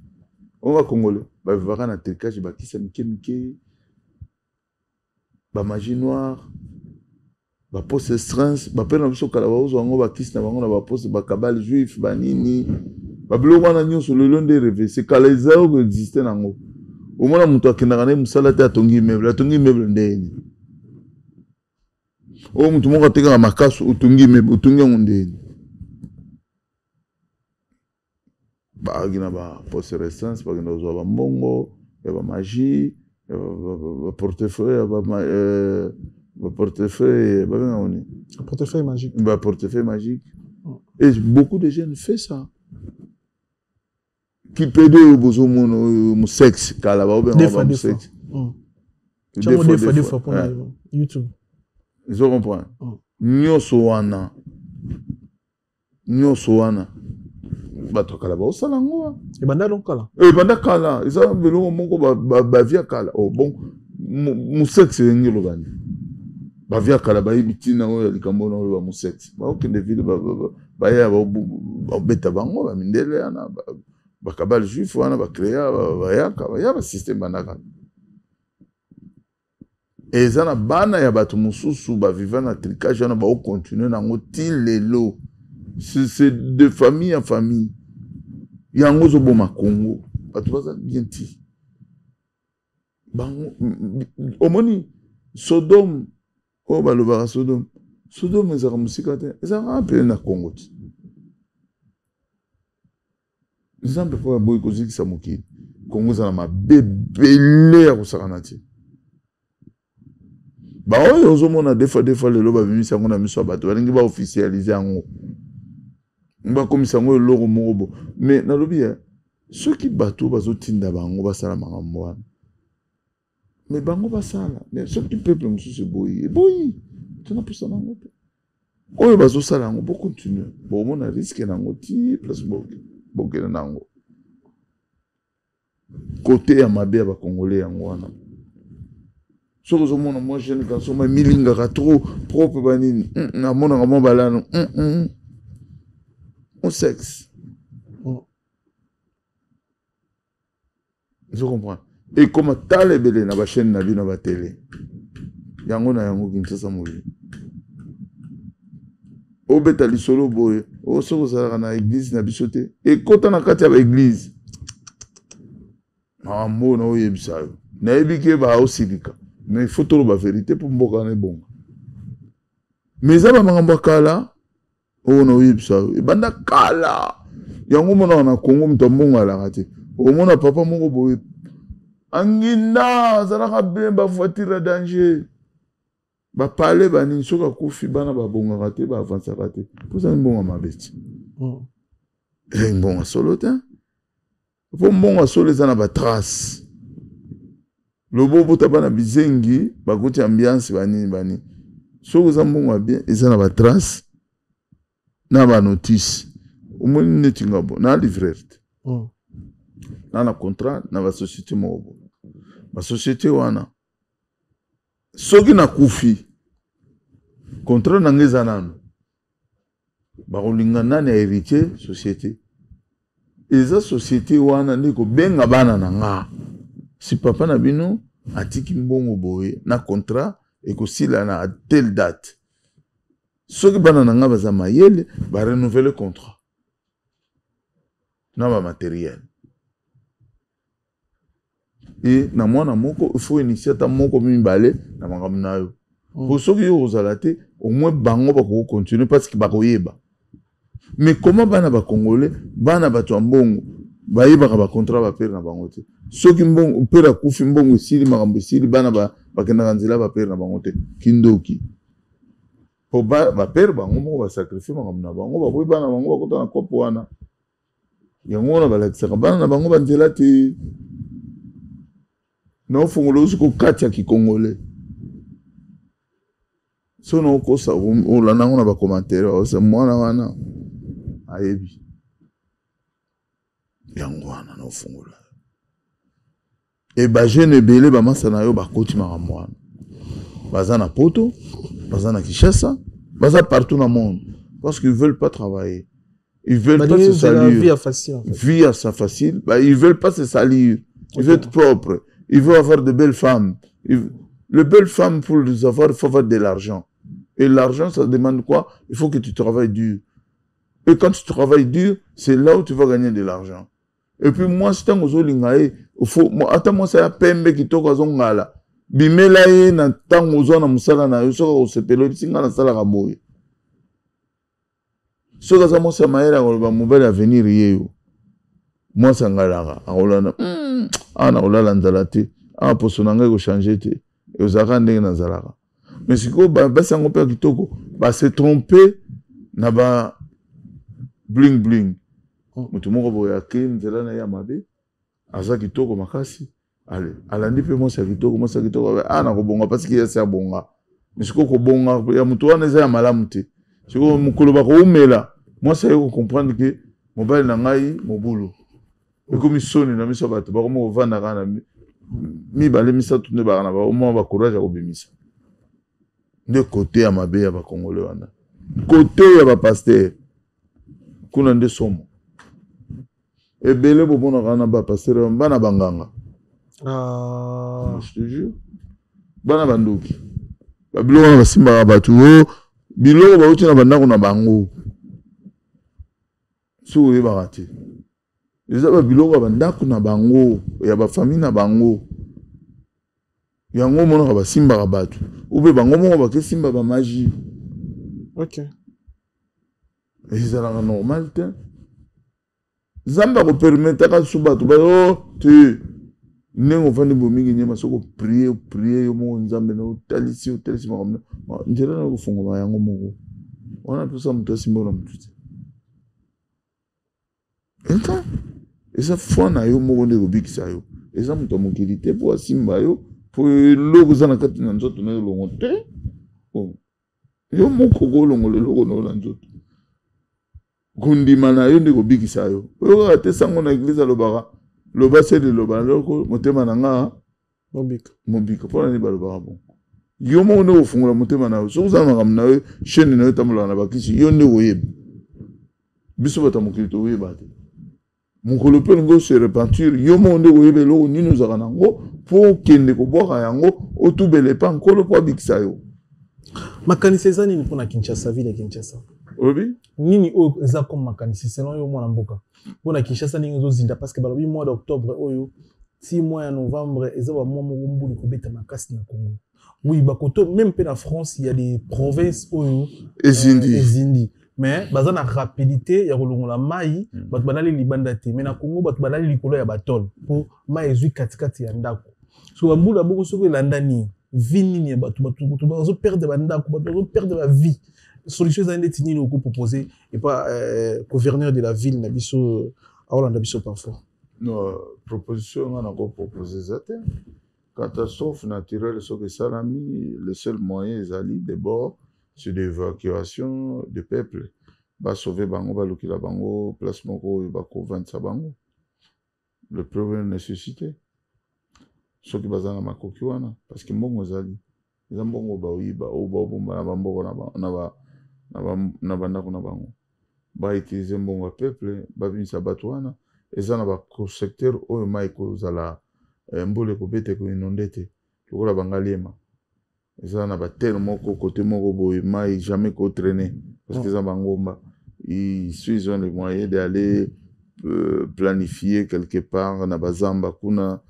On va congolais ba vivra na tricage ba kisa mike ba magie noire ba poste stress ba pena biso kala ba ozo ngo ba kisa na bango na ba poste ba kabal juif ba nini ba bilo wana nyoso le long des rêves c'est kala ezao exister nango. Au moins muto akendaka na musala te atongi meuble ndeni. O mutu moko ateka makaso utungi ndeni. Bagina ba poste restance bagina zo ba mbongo ya ba magie ba portefeuille ba portefeuille ba benga oni portefeuille magique portefeuille magique et beaucoup de jeunes font ça qui peut de bozo mon sexe kala ba benga ba sexe des fois pour YouTube ils ont compris nyoso wana bato kala ba osala ngo e banda donc kala isa belo moko ba via kala oh bon mu sexe ngilo bani ba via kala ba ibitina o likambo na ba mu sexe ba okende vile ba ya ba beta bango ba mindele ana ba kabal juif wana ba créer ba ya ba système banaka ezana bana ya bato mususu ba vivant na tricage na ba continuer na ngo ti lelo C'est de famille en famille. Il y a un autre bon Congo. Tu vas bien ti. Omoni Sodome. Oh bah le bar Sodome. Sodome ils ont musique à terre. Ils ont rappelé na Congo. Ils ont fait un boy cosy qui s'amoki. Congo ça ma bébé au saranati. Bah oui, on a des fois les lobes venus ça on a mis sur bateau. On va officialiser en haut. On va comme ça on le logo morobo. Mais na lobi ceux qui bateau bazo tinda bango ba sala makambo. Mais bango ba sala. Mais ceux qui peuple monsieur c'est boy. Boy. Tu n'as pas ça dans l'autre. Oh bazo sala on peut continuer. Bon on a risque na ngoti plus boke na ngo. Côté à Mabé ba congolais en wana. So que mon moi jeune garçon ma milinga trop propre banine. Na mona ngamo balano. On sexe. Je comprends. Et comme tal et belé na ba chaîne na bino ba télé. Yango na yango kintsasa movi. O betali solo boy. O so ko na église na bisoté. Et kota na kati ya ba église. Ah mon o yebisa. Na ebike ba osilika. Mais il faut tout la vérité pour mboka na bon. Mais ça ba mangamba kala. O no yebisa. E banda kala. Yango mona na Congo mtombonga la kati. O mona papa moko boy. Angina zalaka bien ba voiture danger. Ba parler ba ni soka kufi bana ba bonga raté ba avancer raté. Pour ça mbonga mabeti. Et mbonga solo ta. Pour mbonga solo za na ba trace. Lobo bota bana bizengi ba koti ambiance bani. Soko za mbonga bien eza na ba trace. Na ba notice. Omoni netinga bo na livrer. Na contrat na ba société mobo. Ba société wana soki na kufi contrat na ngeza nano ba kolinga nani héritier société eza société wana ndiko benga bana na nga si papa na bino atiki mbongo boye na contrat ekosila na telle date soki bana na nga baza mayele ba renouveler contrat na ba matériel. Et na mwana moko il faut initier ta moko mimbale na makambo na yo. Pour ceux qui ont zalate au moins bango ba ko continuer parce que ba koyeba. Mais comment bana ba congolais bana ba twambongo ba yeba ba contrat ba père na bango te. Ceux qui mbongo père akufi mbongo sili makambo sili bana ba kenda kanzila ba père na bango te kindoki. Po ba père bango mo ba sacrifier makambo na bango ba koyeba na bango ba kota na kopo wana. Yango na ba lakisa bana na bango ba nzela te. Non, il faut que vous katia qui congolais. Si on a ça, on a pas commentaire. C'est moi là, ayebi. Yangwana no fungola. Et bah jeune belé bah masana yo bah koti maramwana. Bazana poto, bazana Kinshasa, baza partout dans le monde parce qu'ils veulent pas travailler. Ils veulent pas se salir. Vie facile. Vie à ça facile. Bah ils veulent pas se salir. Ils veulent être propres. Il veut avoir de belles femmes. Les belles femmes, pour les avoir, il faut avoir de l'argent. Et l'argent, ça demande quoi? Il faut que tu travailles dur. Et quand tu travailles dur, c'est là où tu vas gagner de l'argent. Et puis moi, si tu as il faut, attends, moi, c'est un pembe qui toque à son gala. Bimela ye na tango zo na musala na yo soko osepelo singa na sala kaboye. Soka za mo sa maera ko ba mobile avenir yeyo. Moi sangalaka akolana ana olala nzala te a poso na ngai ko changer te e ozaka ndenge na zalaka mais siko ba sango pe kitoko ba se tromper na ba bling bling mutu moko boya ke nzela na ya mabe aza kitoko makasi ale alandi pe mo sa kitoko ana ko bonga parce que ya sa bonga mais siko ko bonga ya mutu wana za ya malamu te siko mukolo ba ko umela moi ça yo comprendre que mobile na ngai mobulu. Et comme ils sont dans mes sabots, bah comment on va na gana mi balé mi sa tourner bah na bah au moins va courage à obémisa. De côté à ma béa bah congolais wana. Côté à bah pasteur. Kuna nde somo. Et belé bobo na gana bah pasteur bah na banganga. Je te jure. Bah na banduki. Bah bilo na simba bah tu. Bilo bah uti na bandako na bango. so oyebaka te eza babiloko ya bandako na bango ya bafamille na bango yango omonaka basimbaka bato ube bango moko bakesimba bamagie ezalaka normal te nzambe akopermetaka so bato te ndenge ofandi bomingi nyema soki oprie yo moko nzambe na otalisi makambo nzela na kofungama yango moko wana tosa moto asimba na motu te enta eza foi na yo moko nde kobikisa yo eza moto ya mokili te mpo asimba yo mpo eloko eza na kati na nzoto na elongo te yo moko kolongola eloko na yo na nzoto kondima na yo nde kobikisa yo oyo kaka te sango na eglize alobaka loba se liloba loko motema na nga mobika mpona nini balobaka bon yo moko nde kofungola motema na yo soki oza makambo na yo chaine na yo etambolaka na bakisi yo nde koyeba biso bato ya mokili toyeba te mokolo mpe olingi ose repentir yo moko nde koyeba eloko nini ozalaka nango mpo okende kobwaka yango otubela epa nkolo mpo abikisa yo makanisi eza nini mpona Kinshasa ville ya Kinshasa obi nini oyo eza comme makanisi selon yo mwana mboka mpona Kinshasa ndenge ezozinda parce que balobi mois d'octobre oyo ti mois ya novembre eza bamwa moko mbuli kobeta makasi na Congo oui bakoto même mpe na France il y a des provinces oyo ezindi mais baza na rapidité ya kolongola mai bato balali libanda te mais na Congo bato balali likolo ya batole mpo mai ezwi katikati ya ndako so bambula boko soki elanda nini vie nini ya bato bazoperdre bandako bato bazoperdre bavie solution ezali ndeti nini okoproposer et pas gouverneur de la ville na biso aolanda biso parfois non proposition nga nakoproposer eza te catastrophe naturelle soki esalami le seul moyen ezali d'abord c'est d'évacuation de peuple basauve bango balukila bango place moko oyo bakovandisa bango le première nécessité soki baza na makoki wana parce que mbongo ezali eza mbongo baoyiba oyo baobomba na bamboko na bandako na bango bautilize mbongo ya peuple babimisa bato wana eza na basecteur oyo mai kozala mbula ekobeta ekoinonde te lokola bangaliema eza na batere moko kote moko boye mai jamais kotraîner parce que eza bangomba ils ont les moyens d'aller planifier quelque part na bazamba kuna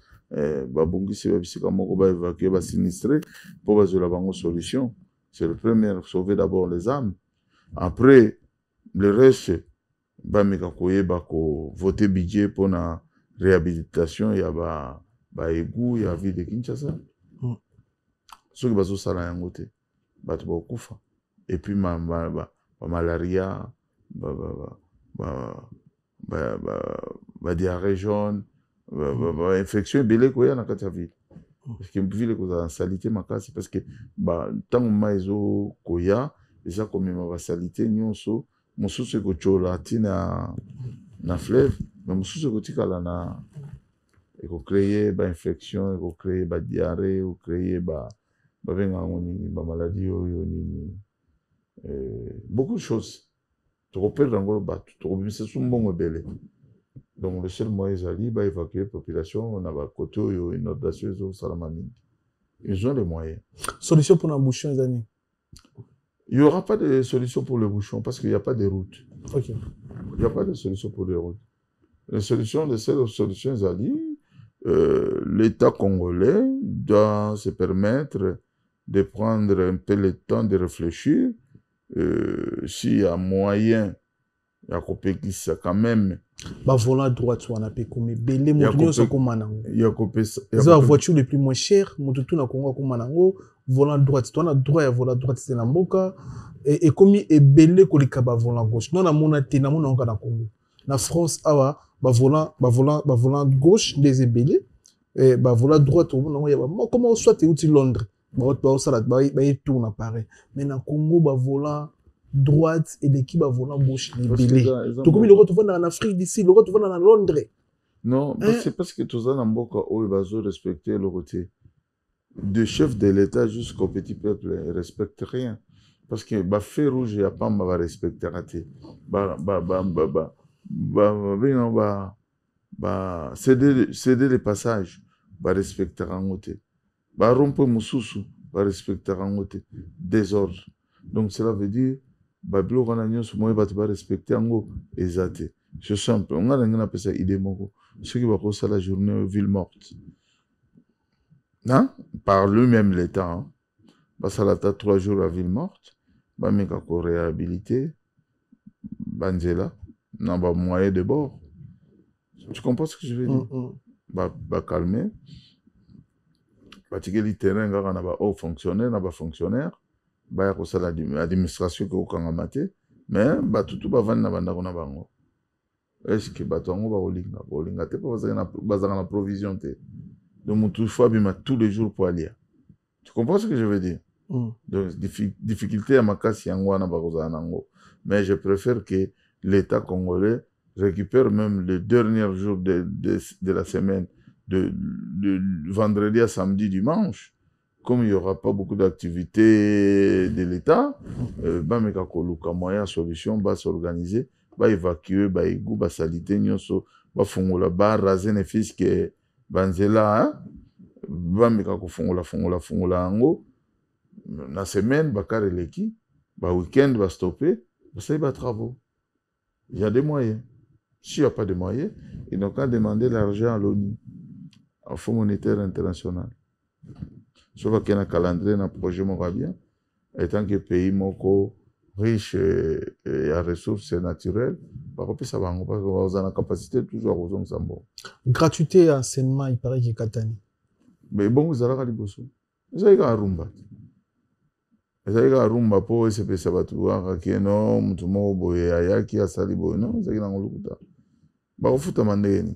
babongisi babisika moko baévacuer basinistre mpo bazwela bango solution c'est le premier sauver d'abord les âmes après le reste bameka koyeba kovoter budget mpona réhabilitation ya baégout ya ville de Kinshasa soki bazosala yango te bato bakokufa et puis bamalaria badiarrhée jaune infection ebele koya na kati ya ville parce que ville ekozala na salite makasi parce que ntango mai ezokoya eza komema basalite nyonso mosusu ekotyola ntina na fleuve mais mosusu ekotikala na ekocreye bainfection ekocreye badiarrhée ekocreye babengaka yango nini bamaladi oyo nini beaucoup de choses tokoperdre yango bato tokobimisa so mbongo ebele donc le seul moyen ezali baévacuer population na bakote oyo inondation ezosalama mingi ils ont les moyens solution mpona bouchon eza nini il n'y aura pas de solution pour le bouchon parce qu'il n'y a pas de route. Ok. Il n'y a pas de solution pour les routes. Les solutions, les seules solutions, l'État congolais doit se permettre de prendre un peu le temps de réfléchir s'il y a moyen ya kopekisa quand même volant droite wana pe comme belé moto nyonso koma nango ya kopesa za voiture le plus moins cher moto tout na Congo koma nango volant droite toi na droit ya volant droite c'est na mboka et comme ebele kolika volant gauche non na mona te na mona na Congo na France awa volant gauche des ebele volant droite au nango ya comment soit uti Londres ba sala ba tourne pareil mais na Congo volant droite et l'équipe à volant gauche libellé. Donc comme le retour en Afrique d'ici, le retour en Londres. Non, c'est parce que tous en Mboka où ils vont respecter le côté de chef de l'État jusqu'au petit peuple ils respectent rien parce que bah feu rouge y a pas va respecter raté. Céder les passages va respecter en côté. Bah rompre mususu va respecter en côté. Désordre. Donc cela veut dire Babilo wana nyonso moye bato ba respecter yango ezate C'est simple. On a appelé ça idée moko. Ceux qui vont faire la journée ville morte. Hein? Par lui-même l'État. Hein? Parce qu'il a 3 jours à ville morte. Bah, mais quand on réhabilité, Banzela, n'a pas moyen de bord. Tu comprends ce que je veux dire? Bah, calmer. Bah, tu le terrain, on a pas haut fonctionnaire, on a pas fonctionnaire. Bah, il y a l'administration qui est maté. Mais, bah, tout va vendre na banda bango. Est-ce que bah, on va olinga te pas bazanga na provision te. Donc, tout fois bima tous les jours pour aller. Tu comprends ce que je veux dire? Donc, difficulté à ma casse yangwa na bakoza nango. Mais je préfère que l'État congolais récupère même les derniers jours de la semaine, de vendredi à samedi, dimanche. Comme il n'y aura pas beaucoup d'activités de l'État, Bameka Koluka, moyen solution, va s'organiser, va évacuer, va égout, va salité, va fongola, va raser les fils que Banzela, Bameka fongola, ango. La semaine, va carrer l'équipe, va week-end, va stopper, ça va travaux. Il y a des moyens. S'il n'y a pas de moyens, ils n'ont qu'à demander l'argent à l'ONU, au Fonds monétaire international. Sauf qu'il y a un calendrier, un projet bien, étant que le pays riche et à ressources naturelles, parce que ça va avoir la capacité toujours à rejoindre Sambo. Gratuité et enseignement, il paraît qu'il y a Katani. Mais bon, vous allez à Liboso. Vous allez à Rumba. Vous allez à Rumba pour essayer de se battre. Non, tout le monde est qui a sali boy. Non, vous allez à Ngolukuta. Bah, vous foutez mandéni.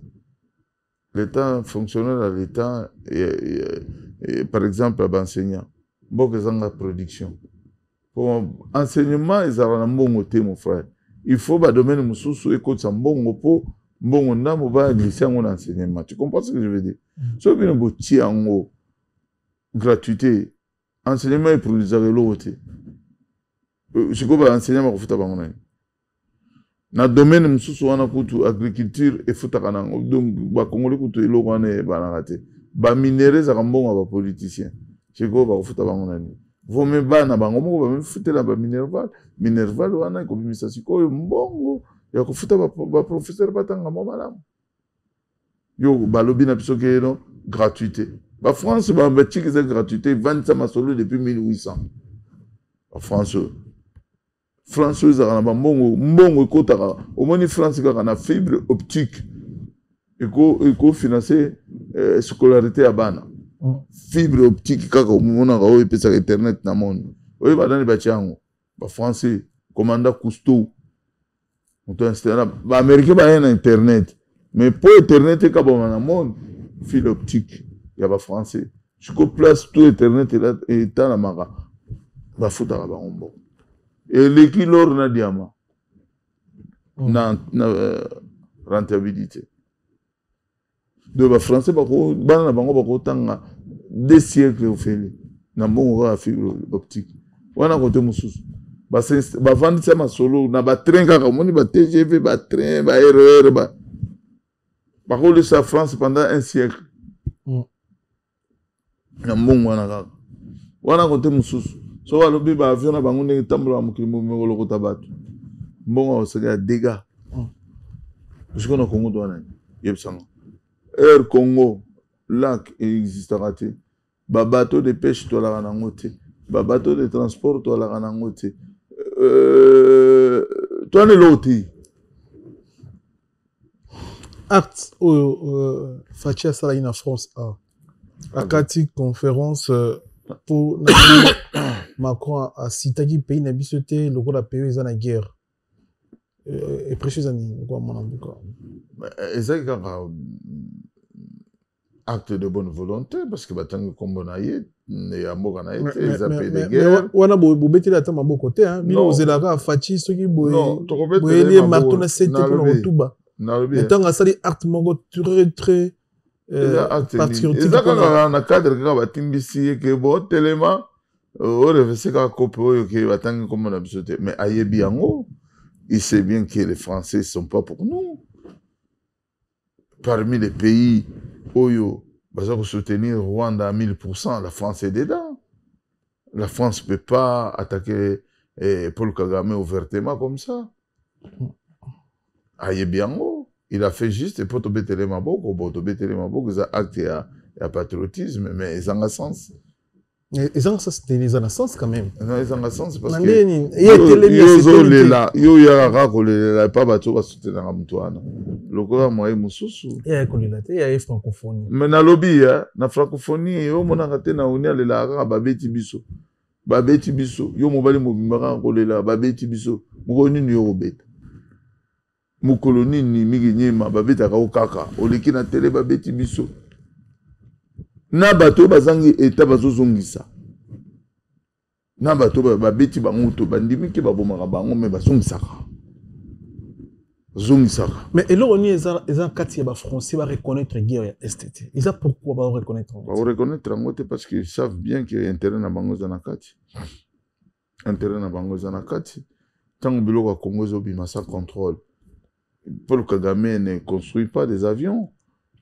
L'État fonctionnaire à l'État, par exemple, à enseignant, bon, ils ont la production. Pour enseignement, ils ont un bon côté, mon frère. Il faut que le domaine de sous écoute un bon pot, bon, on a un lycée en enseignement. Tu comprends ce que je veux dire? Si vous avez un petit en haut, gratuité, enseignement est pour les l'autre. Je crois que l'enseignement est pour les na domaine mususu wana kutu agriculture efutaka nango donc ba congolais kutu eloko wana banakate ba minerais za mbongo ba politiciens cheko ba kufuta bango nani vome bana bango moko ba mfutela ba minerval wana ko bimisa sikoyo mbongo ya kufuta ba professeur batanga malamu yo balobi na biso ke no gratuité ba France ba mbetiki za gratuité 20 masolo depuis 1800 ba France a mbongo ekotaka omoni France kaka na fibre optique eko financer scolarité ya bana fibre optique kaka omonaka oyo epesaka internet na monde oyo badani batiango ba français commanda cousteau moto installa ba américain ba na internet mais pour internet ekaboma na monde fibre optique ya ba français jusqu'au place tout internet et ta la mara ba futaka ba mbongo. Et l'équipe l'or na diamant na rentabilité de ba français bako bana bango bako tanga 2 siècles au fait na bongo ga fibre optique wana côté mususu ba vendre ça ma solo na ba train kaka moni ba TGV ba train ba RER ba bako le sa France pendant 1 siècle na bongo wana côté mususu. So walobi ba avion na bango ndenge tambola mokili momelo kota bato mbongo oseka dégâts jusqu'au Congo doana yebsanga Air Congo lac existera te ba bateau de pêche to la nango te ba bateau de transport to la nango te to ne loti acte Fatia sala ina France a kati conférence pour Macron a cité qui pays n'a bisoté le gros la pays est en guerre et précieux ani quoi mon ambuka exact acte de bonne volonté parce que batang comme naïe ne amoka naïe ils appellent des guerres wana bo beti la tama bo côté hein bino ozelaka fachi soki boye boye marteau na sete pour le tuba et tant à ça les actes moko très patriotique. Et ça, quand on a cadre, quand on a timbisi, que bon, tellement, on réfléchit qu'à couper, que va tant comme on a besoin. Mais aïe bien, il sait bien que les Français ne sont pas pour nous. Parmi les pays, Oyo, pour soutenir Rwanda à 1000%, la France est dedans. La France ne peut pas attaquer Paul Kagame ouvertement comme ça. Ayebiango. Il a fait juste pour te mettre les maboko, pour te mettre les maboko, ça acte et patriotisme, mais ils ont un sens. Ils ont un sens quand même. Non, ils ont un sens parce que. Il y a pas bateau à soutenir un moutoine. Le corps moi mususu. Il y a une francophonie. Mais na lobby, na francophonie, yo mona raté na onia le la babeti biso. Babeti biso. Yo mobali mobimara kolela babeti biso. Mukoni ni yo beta. Mukoloni ni miginyema babeta ka okaka. Oleki na télé babeti biso. Na bato bazangi eta bazozongisa. Na bato babeti banguto bandimi ke babomaka bango me bazongisaka. Zongisaka. Mais et là on est en quartier ba français va reconnaître guerre STT. Ils a pourquoi va reconnaître. Va reconnaître ngote parce qu'ils savent bien qu'il y a intérêt na bango za nakati. Intérêt na bango za nakati. Tant biloko Congo zo bima sans contrôle. Paul Kagame ne construit pas des avions.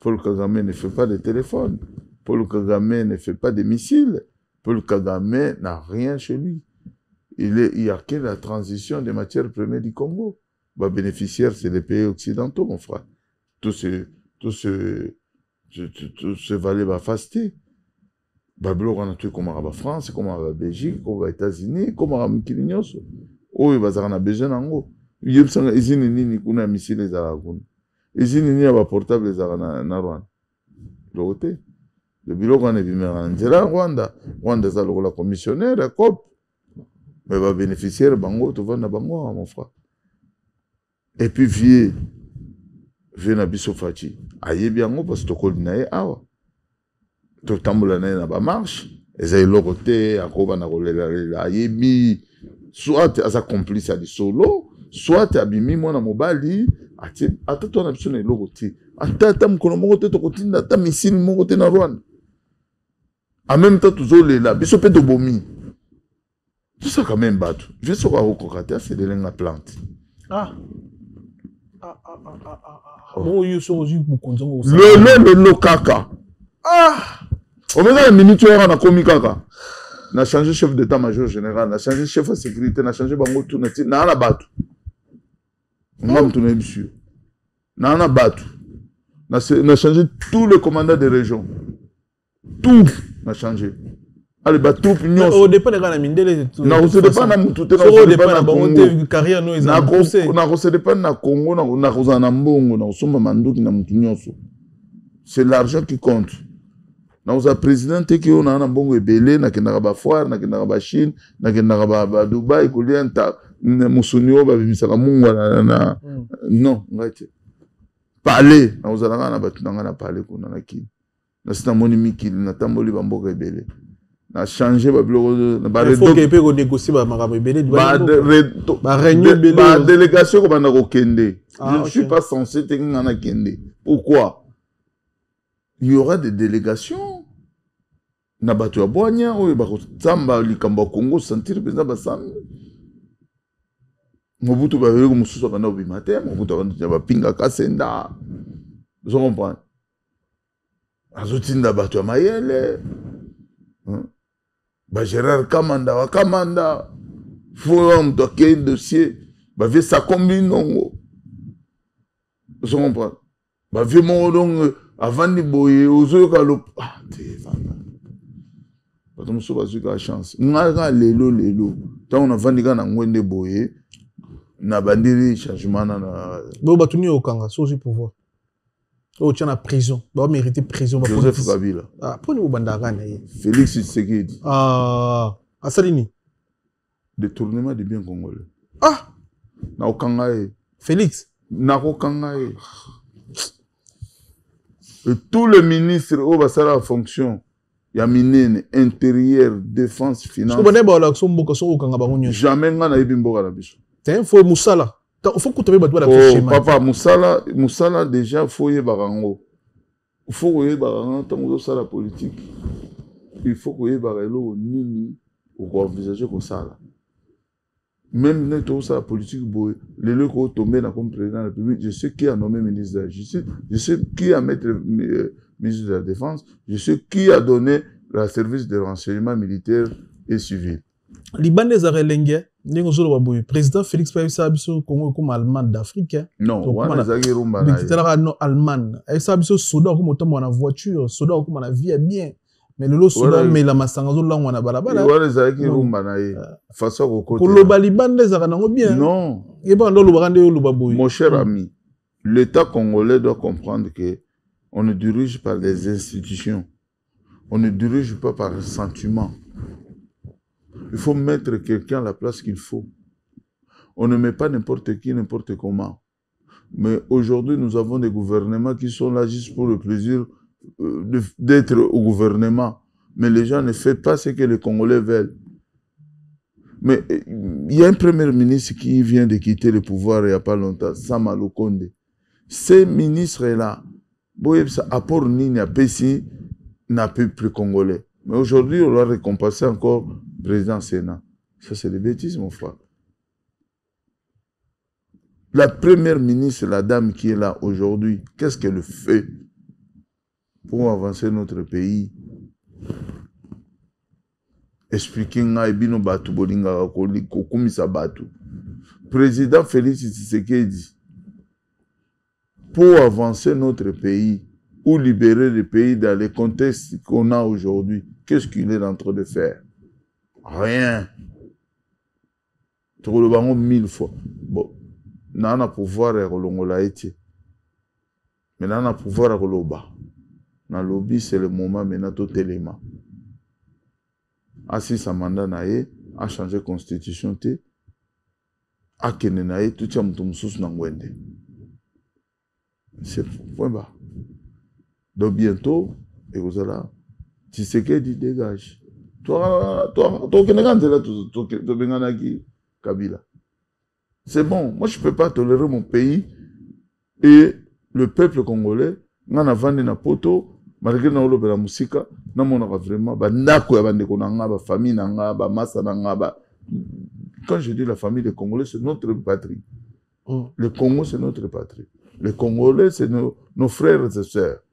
Paul Kagame ne fait pas de téléphones. Paul Kagame ne fait pas de missiles. Paul Kagame n'a rien chez lui. Il y a que la transition des matières premières du Congo. Les bénéficiaires, c'est les pays occidentaux, mon frère. Tout ce valet va faster. Babylone, on a tué comme la France, comme la Belgique, comme les États-Unis, comme la Mikilinyoso. Oh, il va y avoir besoin d'ango. Il y a des nini qui ont missile les Aragounes. Les nini ont portable les Aragounes. L'autre. Le bureau qu'on est venu en Rwanda. Rwanda, c'est la commissionnaire, la COP. Mais va bénéficier, bango, tu vas na bango, mon frère. Et puis, vieux na biso fati. Aye biango, parce que tu connais nae awa. Tu tamboula nae na ba marche. Eza iloko te, akoba na kolela, aye bi. Soit asa complice à di solo, soit abimi mwana mobali, ata to na biso na iloko te. Ata mkono moko te to kotinda, ata misili moko te na Rwanda. En même temps, toujours là, biso pe to bomi. Tout ça quand même bateau. Je sais pas où c'est de la plante. Ah. Bon, il y a le kaka. Ah. On va dire minute on a commis kaka. Na changé chef d'état-major général, na changé chef de sécurité, na changé bango tout na la bateau. Ngam tout na bisu. Na bateau. Na changé tous les commandants des régions. Tout n'a changé. Allez, bateau, pignon. Au départ, les gars, non, au départ, na mututé, au départ, na Congo, carrière, nous, ils ont poussé. Na au départ, na Congo, na Rosana Mbongo, na Osoma Mandoki, na Mutunyoso. C'est l'argent qui compte. Na osa président qui on a na Mbongo et Belé, na Kenaraba Foire, na Kenaraba Chine, na Kenaraba Dubaï, Kolienta, na Musunio, ba bimisaka Mungu na non, ngate. Parler, na osa na batunanga na parler ko na Kini. Na sita moni mikili na tamboli bamboka ebele na changer ba biloko ba il faut que peut négocier ba makambo ebele ba réunion ebele ba délégation ko bana ko kende je suis pas censé tenga na kende pourquoi il y aura des délégations na bato ya boanya oyo ba ko tsamba likambo Congo sentir beza ba sam Mobutu ba yego mususu bana obimate Mobutu ba pinga kasenda je comprends. Azotinda bato ya mayele. Ba Gérard Kamanda wa Kamanda. Faut un dossier. Ba vie sa combine non. Je comprends. Ba vie mon donc avant ni boye ozo ka lo. Ah te fana. Ba to muso ba zuka chance. Nga lelo. Tant on a vandika na ngwende boye na bandiri changement na. Bo batuni okanga sozi pouvoir. Oh, tu es en prison. Tu vas mériter prison. Joseph Kabila. Ah, pour nous, Bandagane. Félix Tshisekedi. Ah, Assalini. Détournement des biens congolais. Ah! Naokangae. Félix. Naokangae. Et tous les ministres au Bassara en fonction, il y a minene, intérieur, défense, finance. Jamais n'a eu bimbo la biche. C'est un faux Moussala. Il faut que tu aies papa, Moussala déjà, il faut y barango. Il faut y barango, tant que la politique. Il faut que y barango, nini, ou envisager comme ça. Même notre la politique, les lieux qui ont tombé comme président de la République, je sais qui a nommé ministre de la Justice, je sais qui a mis ministre de la Défense, je sais qui a donné le service de renseignement militaire et civil. Liban des arrêts le président Félix Païsabiso Congo comme Allemand d'Afrique. Non, on a zagi rumba na. Non Allemand. Et ça biso soda comme autant na voiture, soda comme na vie bien. Mais le soda mais la masangazo là on a balabala. On a zagi rumba na ye. Façon au côté. Pour le Liban des arrêts bien. Non. Et ben dans le barande le baboui. Mon cher ami, l'État congolais doit comprendre que on ne dirige pas les institutions. On ne dirige pas par le sentiment. Il faut mettre quelqu'un à la place qu'il faut. On ne met pas n'importe qui, n'importe comment. Mais aujourd'hui, nous avons des gouvernements qui sont là juste pour le plaisir d'être au gouvernement. Mais les gens ne font pas ce que les Congolais veulent. Mais il y a un premier ministre qui vient de quitter le pouvoir il n'y a pas longtemps, Sama Lukonde. Ces ministres-là, apport Nini à Pessi, n'a plus congolais. Mais aujourd'hui, on doit récompenser encore le président Sénat. Ça, c'est des bêtises, mon frère. La première ministre, la dame qui est là aujourd'hui, qu'est-ce qu'elle fait pour avancer notre pays? Expliquer Ngaibino Batu Bolinga Kokumisa Batu. Président Félix Tshisekedi, pour avancer notre pays, ou libérer le pays dans les contextes qu'on a aujourd'hui, qu'est-ce qu'il est en train de faire? Rien. Tu le 1000 fois. Bon, on a pouvoir à Rolongola été. Mais on a pouvoir à Roloba. Dans le lobby, c'est le moment maintenant tout élément. Assis sa mandat naé, a changé la constitution, a kene naé, tout ça m'tomsous n'angwende. C'est point bas. Donc bientôt, et vous allez, Tshisekedi dégage. Toi, Kabila. C'est bon, moi je ne peux pas tolérer mon pays et le peuple congolais. N'en a vendu na poto, malgré na olo la musique, n'a mon vraiment, bah nako ya bande konanga, bah famille nanga, bah massa nanga, bah. Quand je dis la famille des Congolais, c'est notre patrie. Le Congo, c'est notre patrie. Les Congolais, c'est nos frères et sœurs.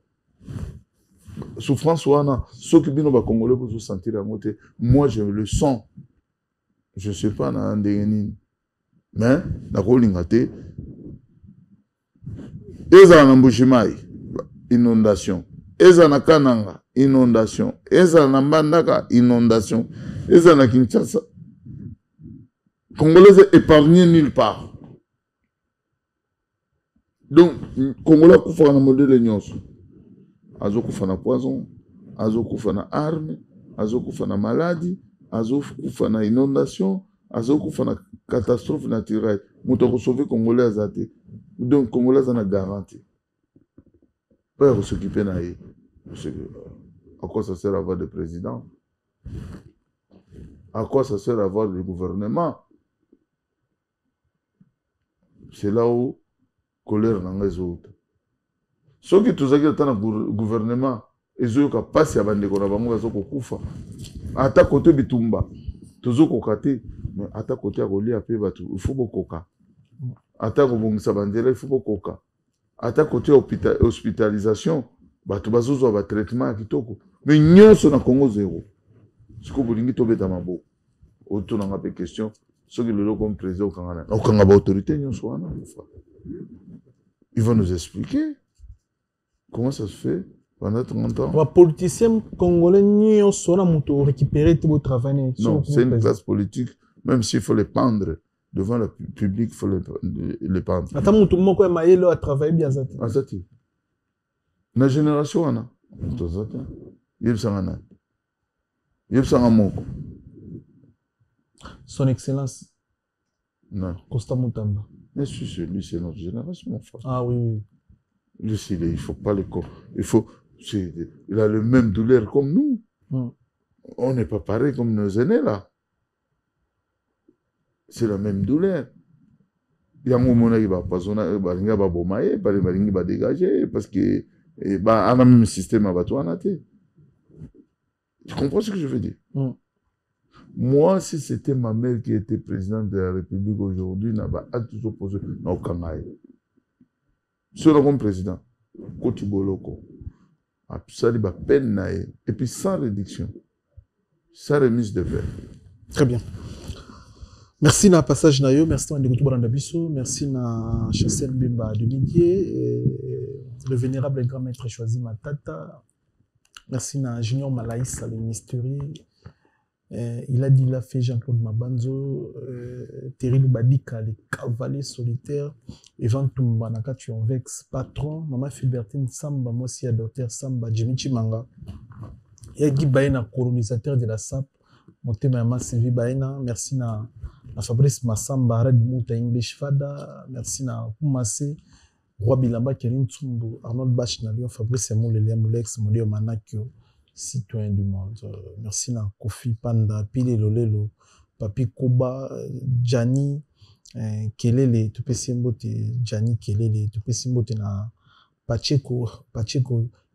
Souffrance ouana, ceux qui viennent au Congolais pour se sentir à côté. Moi, je le sens. Je ne sais pas dans un déni. Mais, d'accord, l'ingate. Eza na Mbujimaï, inondation. Eza na Kananga, inondation. Eza na Mbandaka, inondation. Eza na Kinshasa. Congolais est épargné nulle part. Donc, Congolais koufa na modèle nyonso. Azo koufa na poison, azo koufa na arme, azo koufa na maladie, azo koufa na inondation, azo koufa na catastrophe naturelle. Moto ko sauver Congolais azate. Donc Congolais en a garanti. Pas s'occuper na yé. À quoi ça sert d'avoir des présidents? À quoi ça sert d'avoir des gouvernements? C'est là où colère dans les autres. Ceux qui tous dans le gouvernement, ils ont passé avant de faire à ta côté Bitumba, toujours kokate, mais à ta côté à Goli il faut beaucoup coca. À ta côté il faut beaucoup coca. À ta côté hospitalisation, tu vas avoir un traitement kitoko. Mais nous sommes dans Congo zéro. Ce que vous voulez tomber dans ma bouche. Autour de la question, ceux qui le comme président au Canada, aucun autorité nous soit là. Il va nous expliquer comment ça se fait pendant 30 ans. Les politiciens congolais n'y sont pas récupérer tout le travail. Non, c'est une classe politique, même s'il faut les pendre devant le public, il faut les pendre. Attends, tout le monde a travaillé bien. La génération, on a. Il y a Son Excellence. Non. Constant Moutamba. Mais si, lui, c'est notre génération, mon frère. Ah oui, oui. Lui, il ne faut pas le... Il a le même douleur comme nous. On n'est pas pareil comme nos aînés, là. C'est la même douleur. Il y a un moment qui va passer, il va dégager, parce que on a le même système à Batouana. Tu comprends ce que je veux dire? Moi, si c'était ma mère qui était présidente de la République aujourd'hui, n'a pas toujours posé aucun maille. Si on a comme président, Koti Boloko, ça lui va peine, et puis sans réduction, sans remise de verre. Très bien. Merci na passage na yo, merci na Ndekutu Brandabiso, merci na Chassel Bimba de Midier, le vénérable et grand maître choisi Matata, merci na Junior Malaïs, le mystery, il a dit la fait Jean-Claude Mabanzo, Terry Badika, les cavaliers solitaires, Evan Tumbanaka, Vex, patron, Maman Filbertine Samba, moi aussi docteur Samba, Jimmy Chimanga, et Guy Baena, colonisateur de la SAP, Monté Mama Sylvie Baena, merci na Fabrice Massamba, Red Mouta English Fada, merci na Kumase, Roi Bilamba Kerin Tsumbu, Arnold Bach Nalion, Fabrice Emou, Lélia Moulex, Modio Manakio, citoyen du monde. Merci na Kofi Panda, Pile Lolelo, Papi Koba, Gianni, Kelele, Tupe Simbote, Gianni Kelele, Tupe Simbote na Pacheco,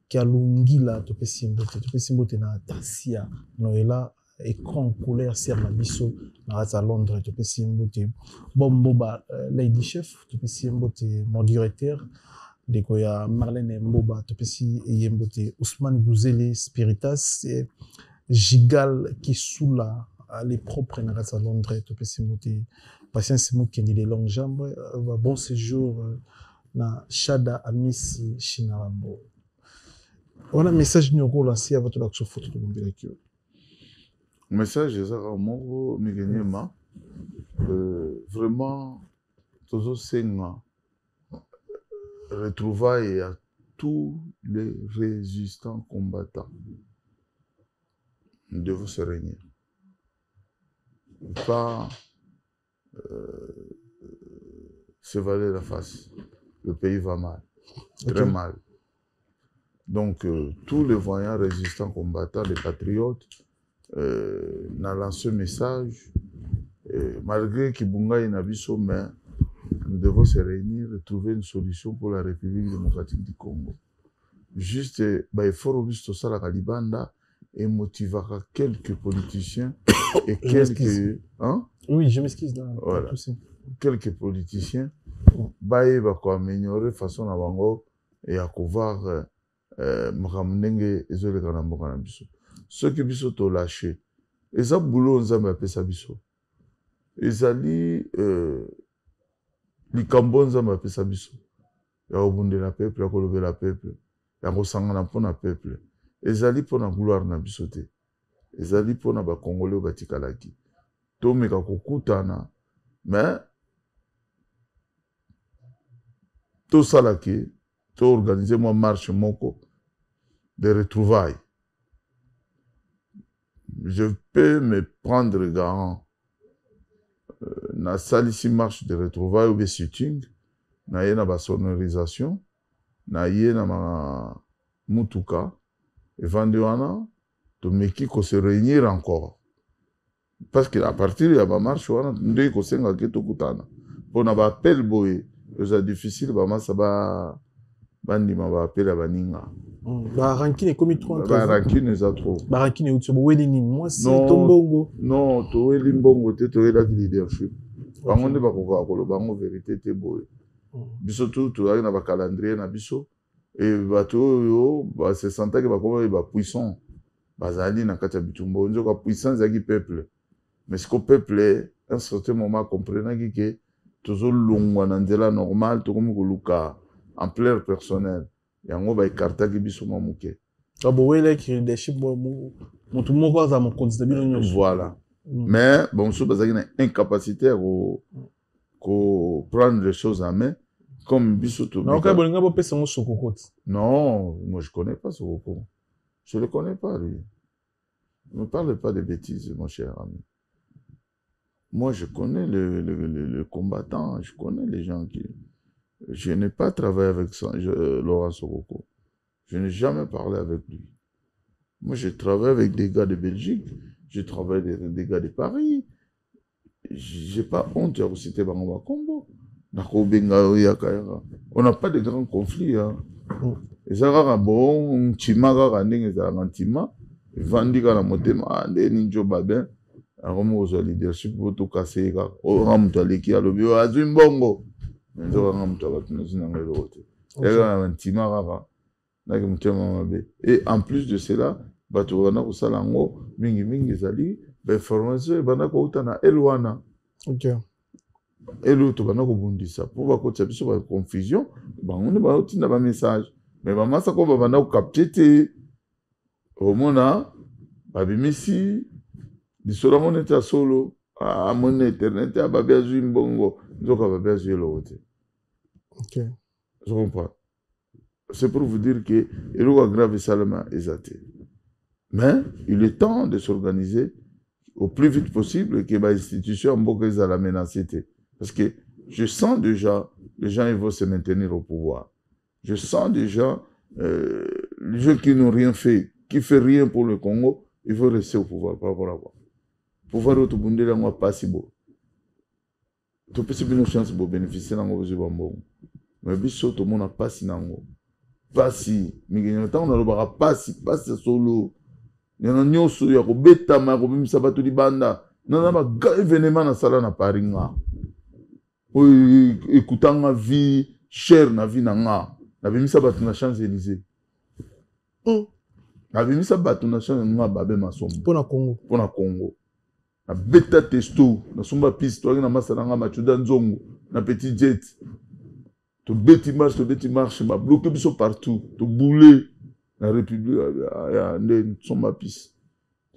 Kialungila, Tupe Simbote na Tassia, Noëlla, écran couleur sur la biso à Londres, tu peux s'y embouter. Bomboba, Lady Chef, tu peux s'y embouter. Mon directeur, de Goya Marlène Mboba, tu peux s'y embouter. Ousmane Gouzeli, Spiritas, Gigal qui sous la les propres à Londres, tu peux s'y embouter. Patience Moukendi, les longues jambes, bon séjour na Shada Amisi Shinarambo. Voilà un message nous relancé à votre action photo de mon directeur. Message est Moro Miguenyema. Vraiment, toujours Senga retrouvailles à tous les résistants combattants. Nous devons se réunir. Pas se valer la face. Le pays va mal, très mal. Donc, tous les voyants résistants combattants, les patriotes, n'a lancé un message, malgré Kibunga et Nabiso, mais nous devons se réunir et trouver une solution pour la République démocratique du Congo. Juste, il faut robuster ça la Kalibanda et motiver quelques politiciens et quelques... Hein? Oui, je m'excuse. Voilà. Quelques politiciens, pour améliorer de façon à Bango et à pouvoir m'ramener et les Kanambo Kanabiso. Ceux qui sont lâchés, et ça, boulot, on s'en appelle ça biso. Et ça, les cambons, on s'en appelle ça biso. Il y a au bout de la peuple, il y a au bout de la peuple, il y a au sang pour la peuple. Et ça, pour la gloire, na bisoté. Et ça, pour la Congolais, au Batikalaki. Tout me kakokutana, mais tout ça là qui, tout organisé, moi, marche, moko, de retrouvailles. Je peux me prendre garant. Na salle ici marche de retrouvailles ou de sitting, na yé na ba sonorisation, na yé na ma mutuka, et venduana, to meki ko se réunir encore. Parce qu'à partir de la marche, on doit ko senga ke to kutana. Pour na ba appel boy, c'est difficile, ba masa ba bandima ba appel à baninga. Rankine comme 30 Rankine za trop. Rankine utso welini moi c'est tombongo. Non, to weli mbongo te to wela leadership. Bango ne ba ko ko bango vérité te boy. Biso tout to na ba calendrier na biso et bato yo ba se sentait que ba ko ba puissant. Bazali na kata bitumbo nzo ka puissance ya ki peuple. Mais ce que peuple à un certain moment comprenant que toujours longwa na nzela normal to comme ko luka ampleur personnelle. Yango ba ikarta ki biso mamuke. Abo wele ki leadership mutu moko za mo constable nyonso. Voilà. Mais bon so bazaki na incapacité ko prendre les choses en main comme biso to. Non ka bolinga bo pesa mo sokoko. Non, moi je connais pas Sokoko. Je le connais pas lui. Ne me parle pas de bêtises mon cher ami. Moi je connais le combattant, je connais les gens qui... Je n'ai pas travaillé avec Laurent Sokoko. Je n'ai jamais parlé avec lui. Moi, j'ai travaillé avec des gars de Belgique. J'ai travaillé avec des gars de Paris. J'ai pas honte de citer Bangoma Combo. On n'a pas de grands conflits. Hein. Et ça, bon, Tima, Tima, Vandika, la Motema, Ninjo Babin, un leadership pour tout casser. On a qui a le bio, Azumbongo. Et en plus de cela, Batourana au Salango, Mingi Mingi Zali, information ebanda kouta na elwana. OK. Elo to bana ko bundisa pour ba ko tsabiso ba confusion bango ne ba tinda ba message mais ba masa ko ba bana ko capter te omona ba bimisi disora moneta solo a mon internet a ba bia zu mbongo nzoka ba bia zu lote. OK. Je comprends. C'est pour vous dire que elo grave salama ezate. Mais il est temps de s'organiser au plus vite possible que ba institution mboka ezala menacité. Parce que je sens déjà, les gens ils vont se maintenir au pouvoir. Je sens déjà les gens qui n'ont rien fait, qui ne font rien pour le Congo, ils vont rester au pouvoir par rapport à quoi. Pouvoir au Toubundé, là, on pas si beau. Tu peux une chance pour bénéficier d'un gros bon. Mais biso tout le monde n'a pas si nango. Pas si. Mais il y a temps on a le pas si solo. Il y a un nyoso, il y a un bêta, il y a un sabato di banda. Non, non, mais événement na sala na paringa. Écoutant ma vie chère na vie nanga na bimisa batu na Champs-Élysées na bimisa batu na Champs-Élysées babe masomo pona Congo na beta testo na somba piste to na masalanga machuda nzongo na petit jet to beti marche ba bloqué biso partout to bouler na République ya nde somba piste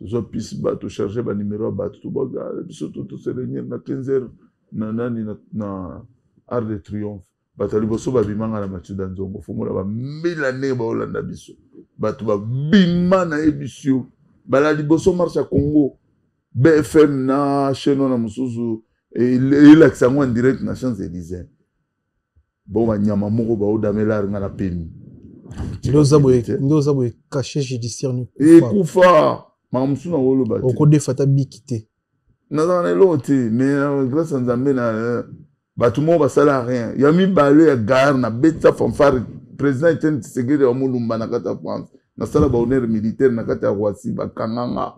to piste ba to charger ba numéro ba to ba biso to se réunir na 15h na Arc de Triomphe. Batali boso ba bimanga na machuda nzongo. Fongola ba milane ba olanda biso. Batu ba bima na ebisio. Bala liboso marche à Congo. BFM na chaîne na musuzu et l'accent en direct na Champs-Élysées. Bon ba nyama moko ba odamela nga na peni. Ndoza boye caché judiciaire ni kufa. Et kufa. Ma musuna wolo ba. Oko defata bikité. Dans les lots, mais grâce à Nzambe, tout le monde va saler rien. Il y a mis balé à gare, na bête fanfare. Le président était secrétaire au Moulumba, na kata France. Na sala ba honneur militaire, na kata Rwasi, ba kanganga,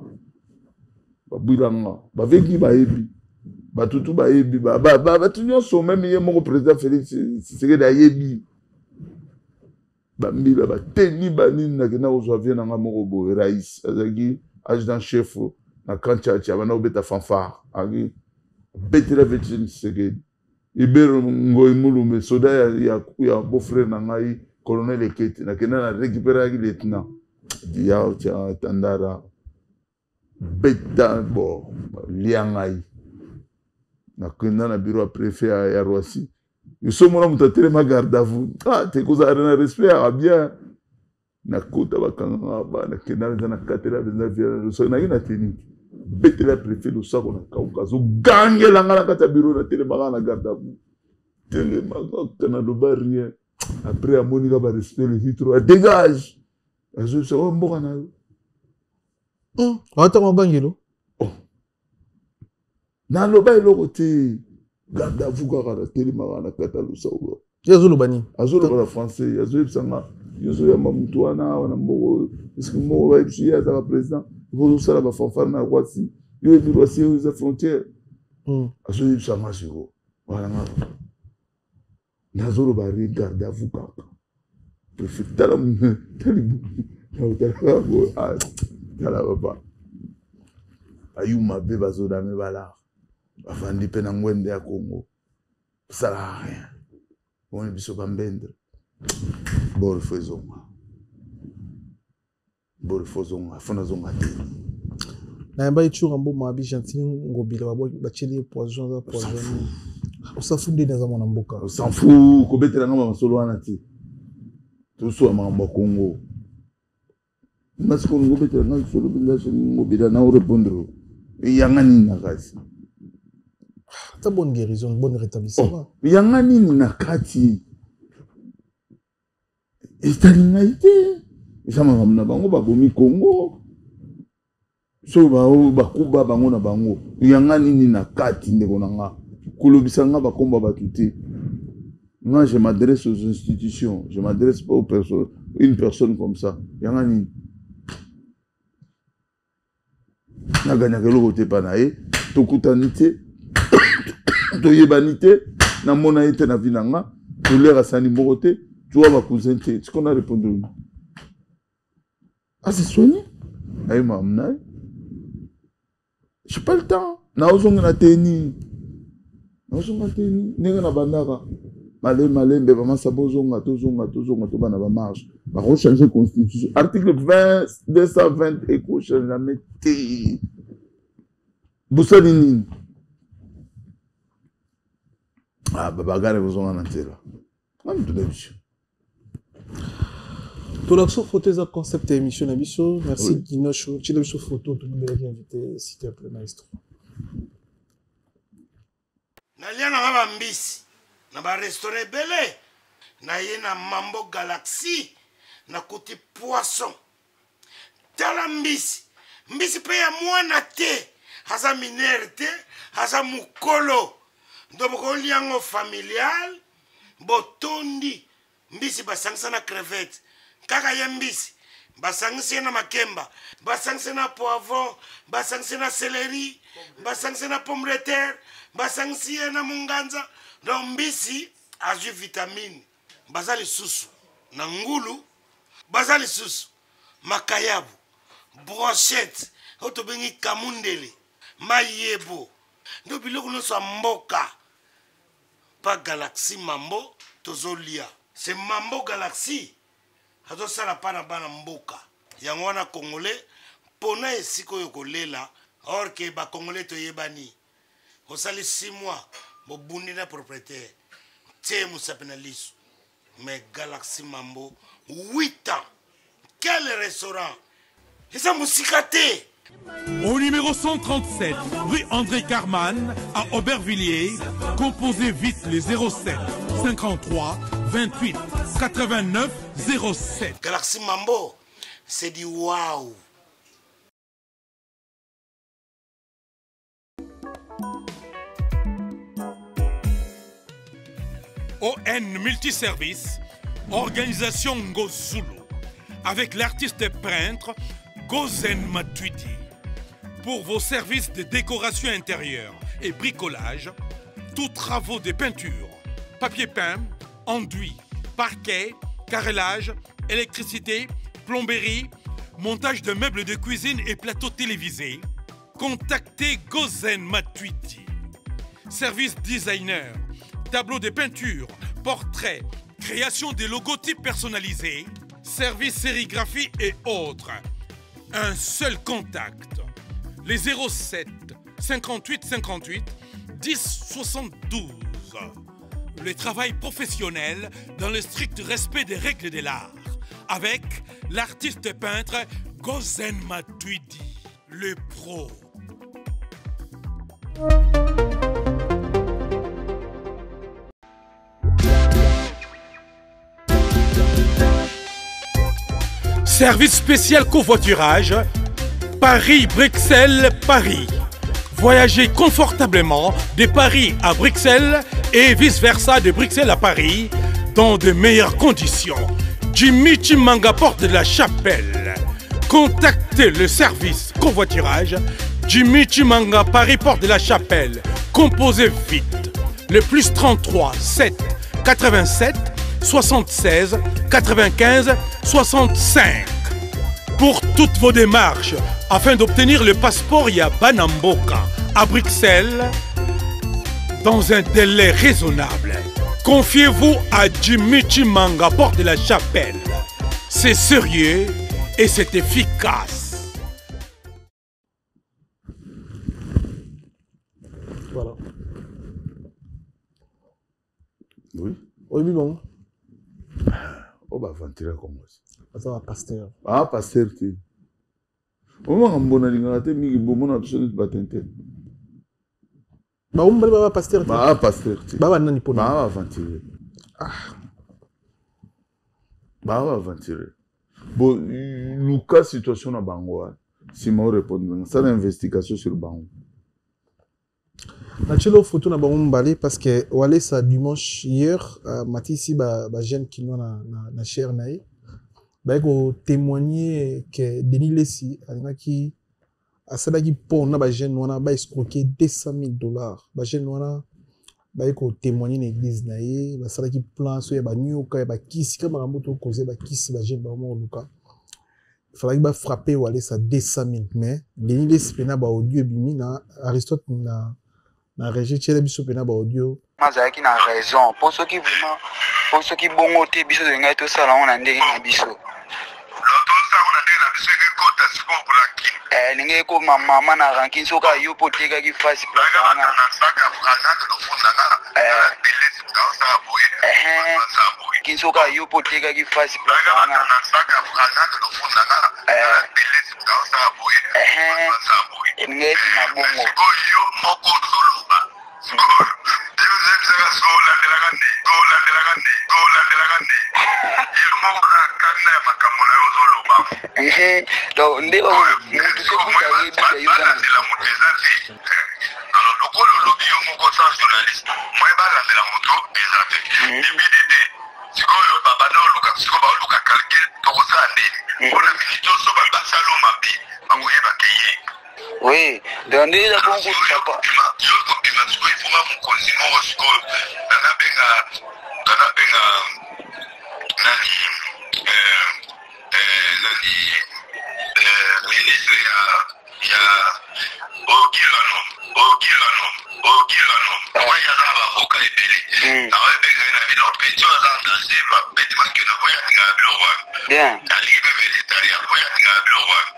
ba bouilanga, ba veki ba ebi, ba tutu ba ebi, ba tout nyonso même il y a mon président Félix secrétaire ebi. Ba mbila ba teni ba nini na kena ozwa vient na moko bo rais, azaki adjudant chef. Na kanchachi abana obeta fanfare agi betira vetin seged ibero ngoy mulume soda ya beau frère na ngai colonel Ekete na kena na récupérer agi lieutenant dia cha tandara beta bo liangai na kena na bureau préfet ya Roissy yusomona mutatere ma garde à vous te koza na respect a bien na kota bakanga ba na kena na katela na via so na ina teni bête la préfet le sac on a kaukazo gangé la ngala kata bureau na télé na garde à vous télé na le bar rien après à Monica ba respect le titre dégage azo se o mboka na yo attends gangelo na lo ba lo côté garde à vous kaka télé na kata le sac yazo lo bani azo lo français yazo ibsanga yazo ya mamutuana na mboko est-ce que mo va ibsi ya za président vous ça la fanfare na Roissy yo et Roissy aux frontières aso ça marche go voilà nazoro ba regarde à vous kaka préfecture talibu na go kala baba ayuma be bazoda me bala bafandi pe na ngwende ya Congo ça la rien on biso bambendre bol faisons Bolfozonga, Fonazonga. Na mba ichura mbo mabi gentil ngobila ba cheli poison. On s'en fout des dans mon mboka. On s'en fout, ko betela ngama solo wana ti. Tout so ma Congo. Mas ko ngo betela ngama solo bila ngobila na répondre. Yangani na kasi. Ta bonne guérison, bonne rétablissement. Yangani na kati. Estalingaité. Sama na bango babomi Congo so bakuba bango na bango yanga nini na kati ndeko nanga kolobisanga bakomba batuté. Moi je m'adresse aux institutions, je m'adresse pas aux personnes, une personne comme ça yanga nini na ganya kelo côté panae to kutanité to yebanité na monaité na vinanga to lera sani moroté tu vas cousin té ce qu'on a répondu. Ah, c'est soigné. Aïe, mamna. j'ai pas le temps. Naozonga na teni. Naozonga teni. Nenga na bandaka. Malé, bébama sabozonga, tozonga, tobana ba marche. Ba rechanger constitution. Article 20, 220, écoute, jamais té. Boussalini. Ah, babagare bozonga na tela. Même tout d'habitude. Pour l'action photo, c'est un concept émission. Merci, Dinocho. Tu as vu photo, tout le monde est invité, s'il te plaît, maestro. Nalia na mbisi, na ba restaurant belé, na ye na Mambo Galaxy, na kuti poisson. Tala mbisi pe ya mwana te, haza minere te, haza mukolo. Ndoboko liango familial, botondi, mbisi basangisa na crevette. Kaka ye mbisi basangisi na makemba, basangisi na poivron, basangisi na céleri, basangisi na pomme de terre, basangisi na munganza. Donc mbisi azwi vitamine. Bazali susu na ngulu, bazali susu makayabu, brochette, otobengi kamundele, mayebo. Ndo biloko nyonso ya mboka. Pa Galaxy Mambo tozolia. C'est Mambo Galaxy. Hato sala pana bana mboka. Yango wana Congolais pona esiko yo kolela or ke ba Congolais to yebani. Osali 6 mois bo bundi na propriétaire. Té musapena lisu. Mais Galaxy Mambo 8 ans. Quel restaurant? Et ça musicate. Au numéro 137, rue André Carman, à Aubervilliers, composez vite les 07 53 28 89 07. Galaxy Mambo, c'est du waouh. ON Multiservice, organisation Ngozulu, avec l'artiste peintre Gozen Matuidi. Pour vos services de décoration intérieure et bricolage, tous travaux de peinture, papier peint, enduit, parquet, carrelage, électricité, plomberie, montage de meubles de cuisine et plateaux télévisés, contactez Gozen Matuidi. Service designer, tableau de peinture, portrait, création de logotypes personnalisés, service sérigraphie et autres. Un seul contact. Les 07 58 58 10 72. Le travail professionnel dans le strict respect des règles de l'art. Avec l'artiste peintre Gozen Matuidi, le pro. Service spécial covoiturage, Paris-Bruxelles-Paris. Voyagez confortablement de Paris à Bruxelles et vice-versa de Bruxelles à Paris dans de meilleures conditions. Jimmy Chimanga, porte de la Chapelle. Contactez le service covoiturage Jimmy Chimanga, Paris, porte de la Chapelle. Composez vite. Le plus 33 7 87 76 95 65. Pour toutes vos démarches, afin d'obtenir le passeport Yabanamboka à Bruxelles, dans un délai raisonnable, confiez-vous à Jimmy Chimanga, porte de la Chapelle. C'est sérieux et c'est efficace. Voilà. Oui. Oui, bon. On va ventiler comme ça. Attends, pasteur. Ah, pasteur, tu. On va m'abonner mingi bomo na biso batente. Ba umbali ba pasteur. Ba pasteur. Ba nani pona. Ba ventiler. Ah. Ba ventiler. Bon, Lucas situation na bango. Si moi répondre, ça l'investigation sur bango. Na chelo photo na bango mbali parce que wale sa dimanche hier matisi ba jeune qui na cher nae. Bah, il témoigner que Denis Lessi a salaki pour na ba jeune wana ba escroquer $200,000. Ba jeune wana ba il témoigner l'église nae ba salaki plan so ya ba nyoka ya ba kisi kama mamoto causer ba kisi ba jeune ba mo luka. fallait ba frapper ou aller ça 200 000 mais Denis Despena ba audio bimi na Aristote na régie tchela biso pena ba audio mazaki na raison pour ceux qui vraiment pour ceux qui bongo te biso de ngai to sala on ndenge na biso ninge ko mama na rankin soka yo poteka ki fasi kinsoka yo poteka ki fasi ninge mabongo donc ndeko mutu sekuta yebisa yuza lokolo lobi yo moko sans journaliste moi balandela moto ezate ebidede sikoyo babana oluka siko baoluka calcul tokosala ndeni mpona miniti oso basalo mabe bakoyeba keye oui donc ndeza bongo papa yo kobima sikoyo ifoma mokonzi moko sikoyo nana benga nani ministre ya Ogilano oyaza bavoka ebele nawebenga na bino peti oza ndase bapeti makena koyatinga ya biloko wana nalingi mpe vegetarian koyatinga ya biloko wana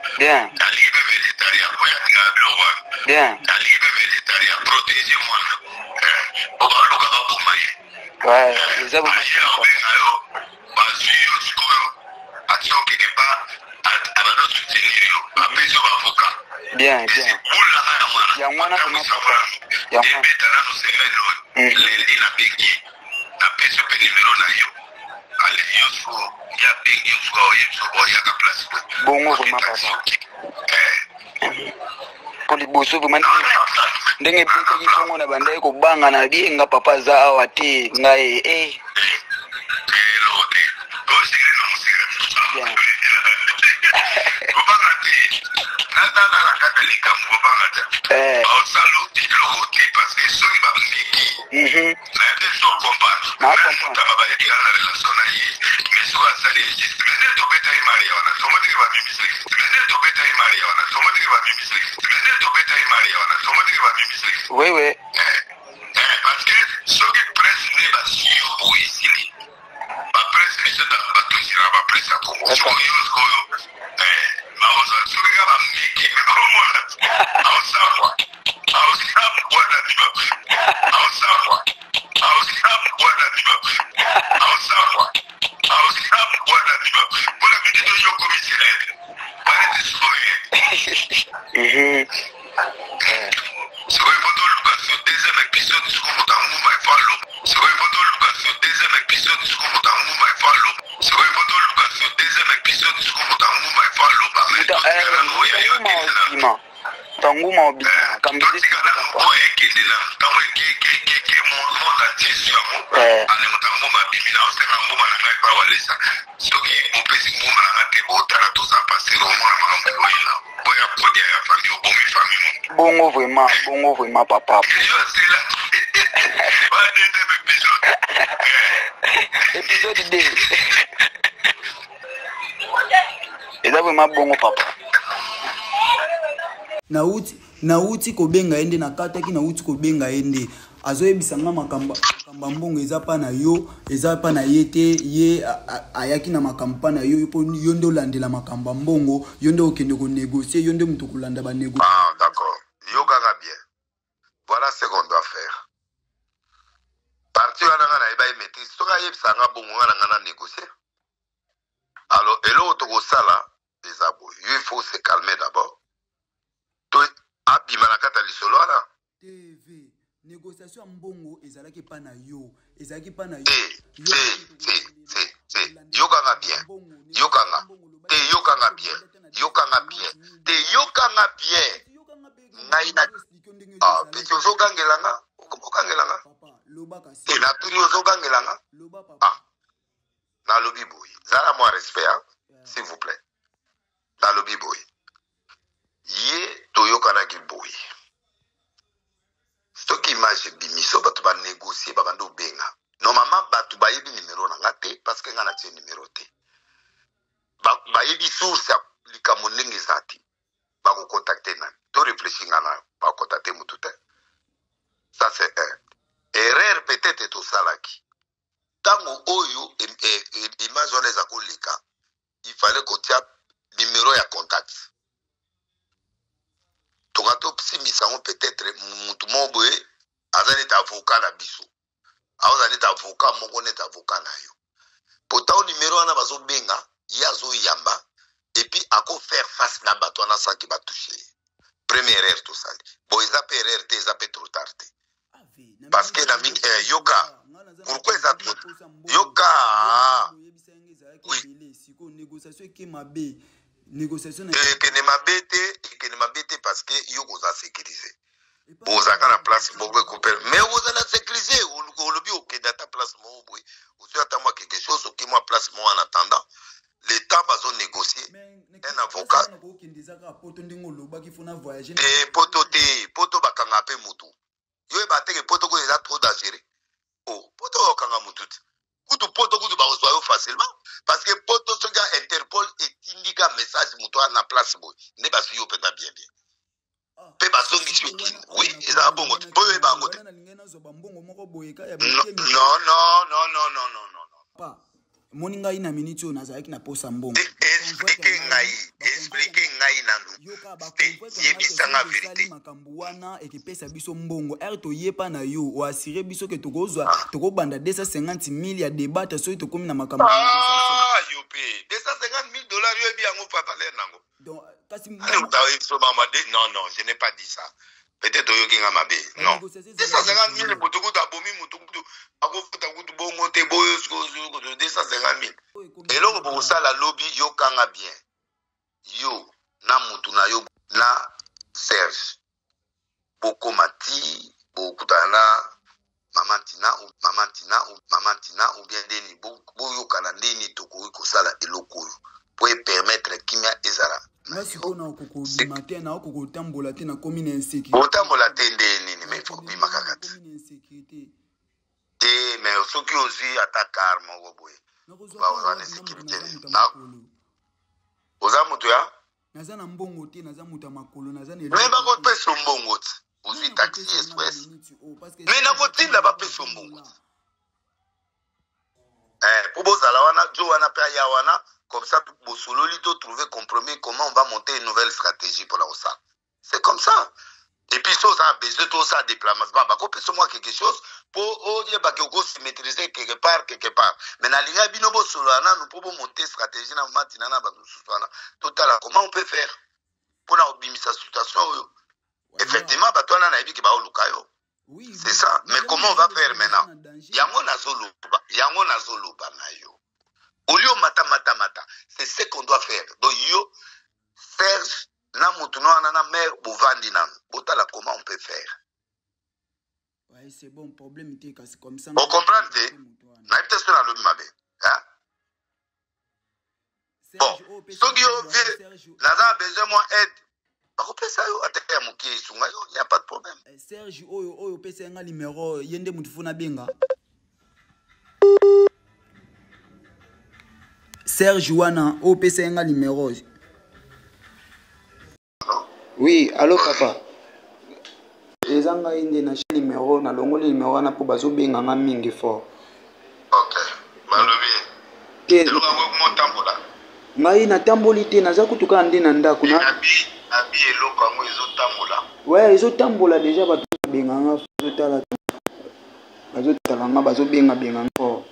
nalingi mpe vegetarian koyatinga ya biloko wana nalingi mpe vegetarian protege mwana po baluka baboma ye obenga yo bazwi yo sikoyo ati okeke pa abano soutenir yo bapesi yo bavoka ya mwana ebeta nano semaine oyo lendi nabengi napesi mpe nimero na yo aleli yo suko ya bengi yo suka oyebi soko oyaka place bongo vraimen papa po liboso vraimen ndenge epesaki bongo na bandaki kobanga na lienga papa aza awa te ngai elote osikele na mosika kobanga te natana na kata likambo kobanga te baosala biloko te parceke soki bameki nayebi so comprendre motama bayekela na relation na ye mais soki asali président tobeta ye maria wana tomotiki bamimiseki président tobeta ye maria wana tomotiki bamimiseki président tobeta ye maria wana tomotiki bamimiseki parce que soki presse ne basiyo boye esili bapresse biso batosira bapresse ya kongo sikoyo sikoyo soki ka bameki me baomona aosakwa aosabwana bibabu aosakwa aosabwana bibabu aosakwa aosabwana bibabu mpona mitito yo komisionnaire banete sikoye sikoyo fo toluka so deuxième épisode siko moto anguma efalo sikoyo fo toluka so deuxième épisode siko moto anguma efalo sikoyo fo toluka so deuxième épisode siko moto anguma efalo tanguma obima kambisikana moko ekendela ntango ekeke monde entier sur yango alengo ntango ngoma bimi na osenga ngoma na ngai pa walesa soki bopesi ngoma na nga te botala toza passer omona makambo ekoyela boya podia ya famille obomi famille bongo vraiment papa yosela badete épisode 2 eza vraiment bongo papa nauti kobenga ye nde nakataki nauti kobenga ye nde azoyebisanga makambo mbongo eza pa na yo eza pa na ye te ye ayaki na makambo pa na yo po yo nde olandela makambo mbongo yo nde okende konégocier yo nde moto kolanda banégo d'accord yo kaka bien voilà ce qu'on doit faire parti wana nga na yeba ye maîtrise soki ayebisanga bongo nga na nga na négocier alors eloko tokosala eza boye yo il faut se calmer d'abord to abima na kata lisolo wana TV négociation mbongo ezalaki pa na yo ezalaki pa na yo yokanga bien yokanga te yokanga bien te yokanga bien ngai na peti ozokangelanga okangelanga te natuni ozokangelanga nalobi boye zala mwa respect s'il vous plaît nalobi boye ye toyokanaki boye soki image ebimiso bato banégocie babanda obenga normalement bato bayebi nimero na nga te parce que nga natie nimero te bayebi source ya Tango oyo image on les a koleka. Il fallait qu'on tient numéro et contact. Tokato psi misango peut-être mutumo boye azali ta avocat la biso. Azali ta avocat moko net avocat na yo. Pourtant numéro ana bazo benga yazo yamba et puis ako faire face na bato na sa ki ba toucher. Première erreur tout ça. Bon ils appellent erreur te ils appellent trop tard. Parce que na yoka pourquoi ils appellent yoka oui négociation qui m'a bé négociation que ne m'abete parce que yo goza sécuriser vous avez la place beaucoup couper mais vous allez sécuriser ou le bio que data place mon boy vous attendez quelque chose qui moi place moi en attendant l'état va négocier un avocat et poto bakanga pe mutu yo ebate que poto ko eza trop dangereux oh poto okanga mutu kutu poto kutu ba reçoit facilement parce que poto ce gars Interpol et indique message mutu na place boy ne ba suyo peut bien bien pe ba songi chiki oui eza bongo boye ba ngote non moninga ina minute on azaki na posa mbongo expliquer ngai nanu yebisanga vérité makambo wana ekipesa biso mbongo to yepa na yo o assurer biso ke tokozwa tokobanda 250,000 ya débat so tokomi na makambo yo pe 250,000 dollars yo bi yango papa le nango donc kasi non je n'ai pas dit ça. Peut-être au yoga mabe. Non. 250,000 mutuku tabomi mutuku akofuta kutu bongo te boyo 250,000. Et là pour ça la lobby yo kanga bien. Yo na mutu na yo na Serge. Boko mati bokutana Maman Tina ou bien deni boyo kana ndeni toko ko sala eloko pour permettre kimia ezala. Merci on a koko matin na koko tambola te na commune insécurité. Tambola te ndeni mais faut bi makakati. Eh mais ceux qui aussi attaquent arme boboye. Ba ozana sécurité. Na. Ozamutu ya? Naza na mbongo te naza muta makolo naza ne. Mais ba ko pesa mbongo te. Uzi taxi express. Mais na ko tinda ba pesa mbongo. Pour bozala wana jo wana pe ya wana. Comme ça, pour Sololito trouver compromis, comment on va monter une nouvelle stratégie pour la OSA. C'est comme ça. Et puis, ça a besoin de tout ça, déploiement. Moi quelque chose pour se maîtriser quelque part. Mais dans les binobo solana, nous pouvons monter une stratégie dans matinana, total. Comment on peut faire pour la obimisa situation? Effectivement, c'est ça. Mais comment on va faire maintenant? Yango na zolo banayo. Au lieu mata, c'est ce qu'on doit faire. Donc yo Serge na mutuno na mère bovandi nan. Botala comment on peut faire. Ouais, c'est bon problème était comme ça. On comprend te? Na peut-être na le mabe. Hein? Bon, so qui yo naza besoin moi aide. Ba ko pesa yo ataka muki sunga yo, il y a pas de problème. Serge oyo pesa nga numéro yende mutu funa benga. Serge Wana, OPC nga numéro. Oui, allô papa. Ezanga inde na numéro na longo numéro na po bazo benga nga mingi fort. OK. Malobi. Elonga ko motambola. Ngai na tamboli te naza kutuka ande na ndako na. Abi eloko ngo ezotambola. Ouais, ezotambola déjà bato benga nga ezotala. Bazotala nga bazo benga fort.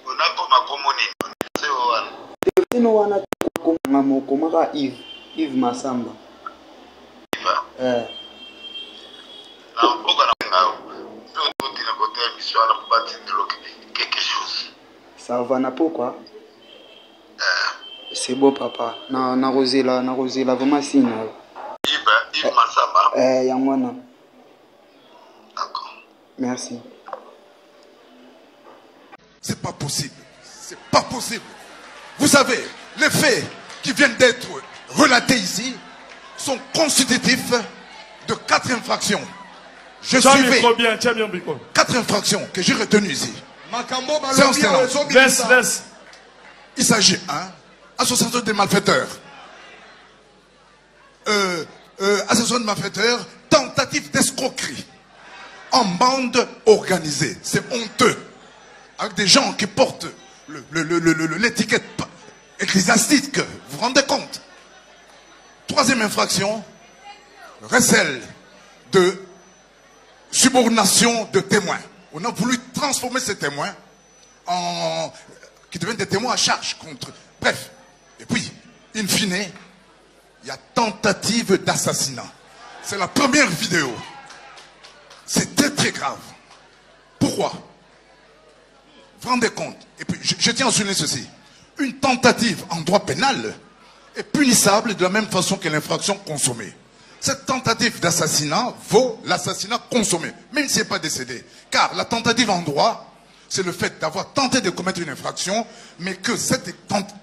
On a comme commune. No wana koma mokomaka Yves Masamba. Ça va na pourquoi? C'est beau papa. Na Rosela vraiment signe. Yves Masamba. Yangwana. D'accord. Merci. C'est pas possible. C'est pas possible. Vous savez, les faits qui viennent d'être relatés ici sont constitutifs de 4 infractions. Je suis 4 infractions que j'ai retenues ici. Il s'agit 1. Association des malfaiteurs. Association de malfaiteurs, tentative d'escroquerie en bande organisée. C'est honteux. avec des gens qui portent l'étiquette ecclésiastique. Vous vous rendez compte? Troisième infraction, recel de subordination de témoins. On a voulu transformer ces témoins qui deviennent des témoins à charge contre. Bref. Et puis, in fine, il y a tentative d'assassinat. C'est la première vidéo. C'est très très grave. Pourquoi? Vous vous rendez compte? Et puis, je tiens à souligner ceci. Une tentative en droit pénal est punissable de la même façon que l'infraction consommée. Cette tentative d'assassinat vaut l'assassinat consommé, même s'il n'est pas décédé. Car la tentative en droit, c'est le fait d'avoir tenté de commettre une infraction, mais que cette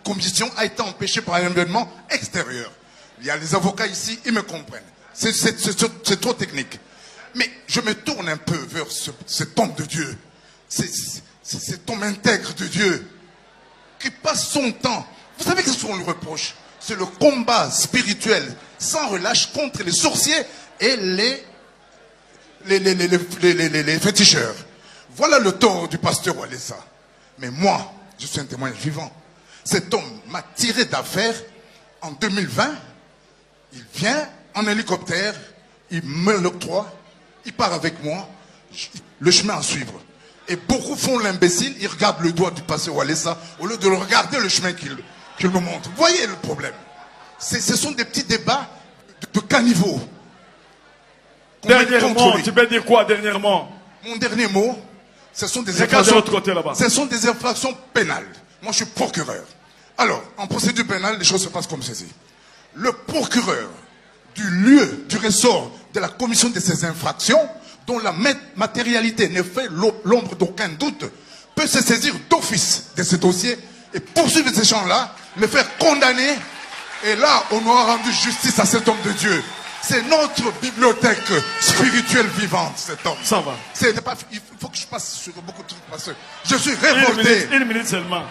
commission a été empêchée par un événement extérieur. Il y a les avocats ici, ils me comprennent. C'est trop technique. Mais je me tourne un peu vers cet homme de Dieu. Cet homme intègre de Dieu qui passe son temps. Vous savez qu'est-ce qu'on lui reproche? C'est le combat spirituel sans relâche contre les sorciers et les féticheurs. Voilà le tort du pasteur Walesa. Mais moi, je suis un témoin vivant. Cet homme m'a tiré d'affaire en 2020. Il vient en hélicoptère, il me l'octroie, il part avec moi, le chemin à suivre. Et beaucoup font l'imbécile, ils regardent le doigt du pasteur Walesa au lieu de regarder le chemin qu'il nous montre. Vous voyez le problème? Ce sont des petits débats de caniveau. Dernièrement, tu peux dire quoi dernièrement? Mon dernier mot, ce sont des infractions pénales. Moi, je suis procureur. Alors, en procédure pénale, les choses se passent comme ceci. Le procureur du lieu, du ressort de la commission de ces infractions, dont la matérialité ne fait l'ombre d'aucun doute, peut se saisir d'office de ce dossier et poursuivre ces gens-là, les faire condamner. Et là, on aura rendu justice à cet homme de Dieu. C'est notre bibliothèque spirituelle vivante, cet homme. Ça va. Il faut que je passe sur beaucoup de trucs parce que je suis révolté. Une minute seulement.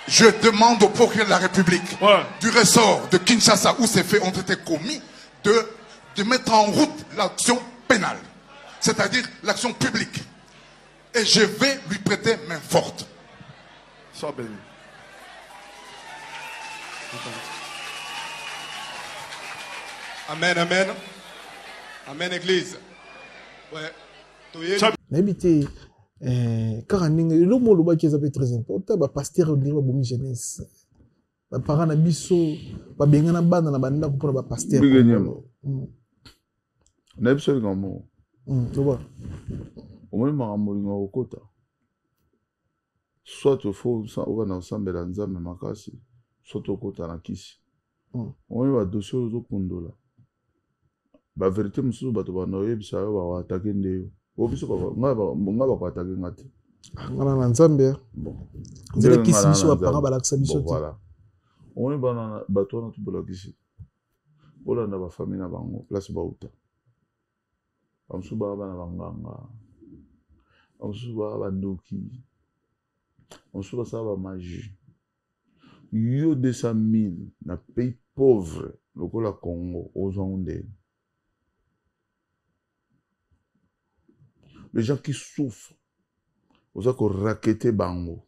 Je demande au procureur de la République, du ressort de Kinshasa où ces faits ont été commis, de mettre en route l'action pénale. C'est-à-dire l'action publique. Et je vais lui prêter main forte. Sois béni. Amen, amen. Amen, église. Ouais. N'habitez, car le mot le qui est très important, bah pasteur on dirait bon jeunesse. Bah parents na biso, bah bien na banda na banda pour bah pasteur. N'habitez pas comment. Tu vois. Au moins maramoli au kota. Soit il faut ça on va ensemble dans nzambe makasi, soit au kota na kisi. On va dossier aux kondola. Ba vérité mususu bato bana yebisa yo ba attaquer ndeyo. Obiso ba ngaba ko attaquer ngati. Ngana na nzambe. Bon. Nzela kisi biso ba para balakisa biso. Voilà. On bana bato na tubola kisi. Ola na ba famille na bango place ba uta. Amsu ba bana banganga. Amsu ba ndoki. Amsu ba sa ba magie. Yo 200 000 na pays pauvre, le Congo, aux Andes. Les gens qui souffrent, vous avez raquetté Bango.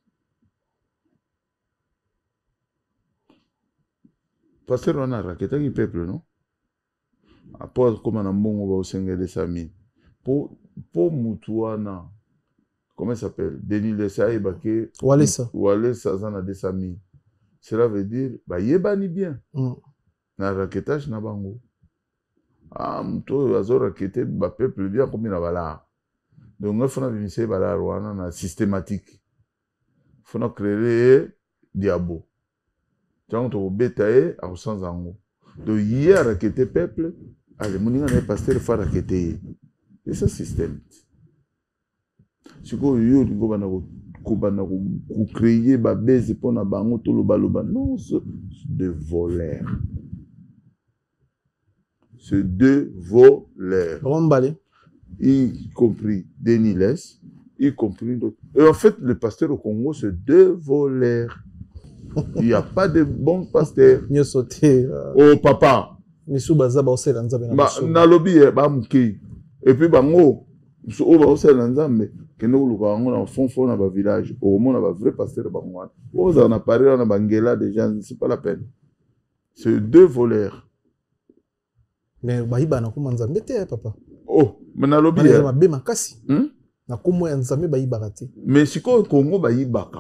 Parce qu'on a raquetté le peuple, non? Après, comme on a bon, on va au 200 000. Pour Moutouana, comment il s'appelle? Denis Lessa et Baké. Walesa, ça en a 200 000. Cela veut dire, bah, yebani bien. Na raquetage na bango. Ah, mto azo raqueté, bah, peuple bien comme il a bala. Donc, il faut que bala rwana na systématique. Il faut créer diabo. Donc, on betaye à sens ango. Donc, il y a raqueté peuple, allez, mon n'a pasteur faut raqueter. Et ce système. Si vous créer ba base pour na bango to loba non, c'est de voleurs. C'est de voleurs. Y compris Denis Less, y compris d'autres. Et en fait, le pasteur au Congo, c'est deux voleurs. Il n'y a pas de bons pasteurs. Oh papa. Na lobby ba muki. Et puis bango, so ba ose lanzambe. que nous avons fond dans le village, au moins on a vrai pasteur Bangouane. Vous en a parlé, on a Bangela déjà, c'est pas la peine. C'est 2 voleurs. Mais Baïba n'a comment ça m'était, papa. Oh, mais na lobby. Mais si au Congo Baïba,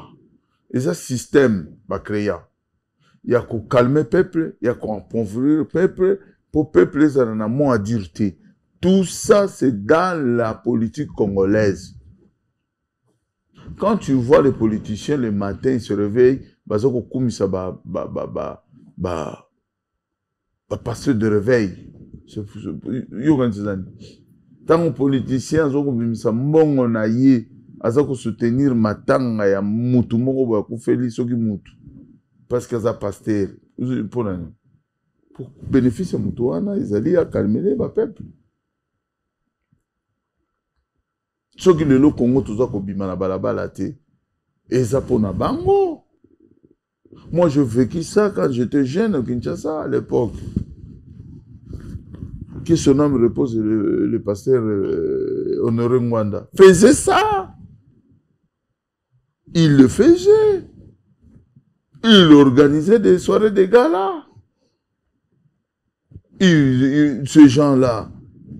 et ça système va créer. Il y a qu'à calmer le peuple, il y a qu'à appauvrir le peuple, pour le peuple, ça en a moins à dureté. Tout ça, c'est dans la politique congolaise. Quand tu vois les politiciens le matin, ils se réveillent, bah ça comme ça passer de réveil. Tant que politicien, ça mongo na yé, azako soutenir matanga ya mutu moko ba kufeli soki mutu parce que ça pasteur pour bénéficier mutu wana ezali à calmer ba peuple. Soki lelo Congo toza ko bima na balabala te eza pona bango. Moi je vécu ça quand j'étais jeune au Kinshasa à l'époque. Qui son nom repose le pasteur Honoré Mwanda faisait ça. Il le faisait. Il organisait des soirées de gala. Ces gens-là,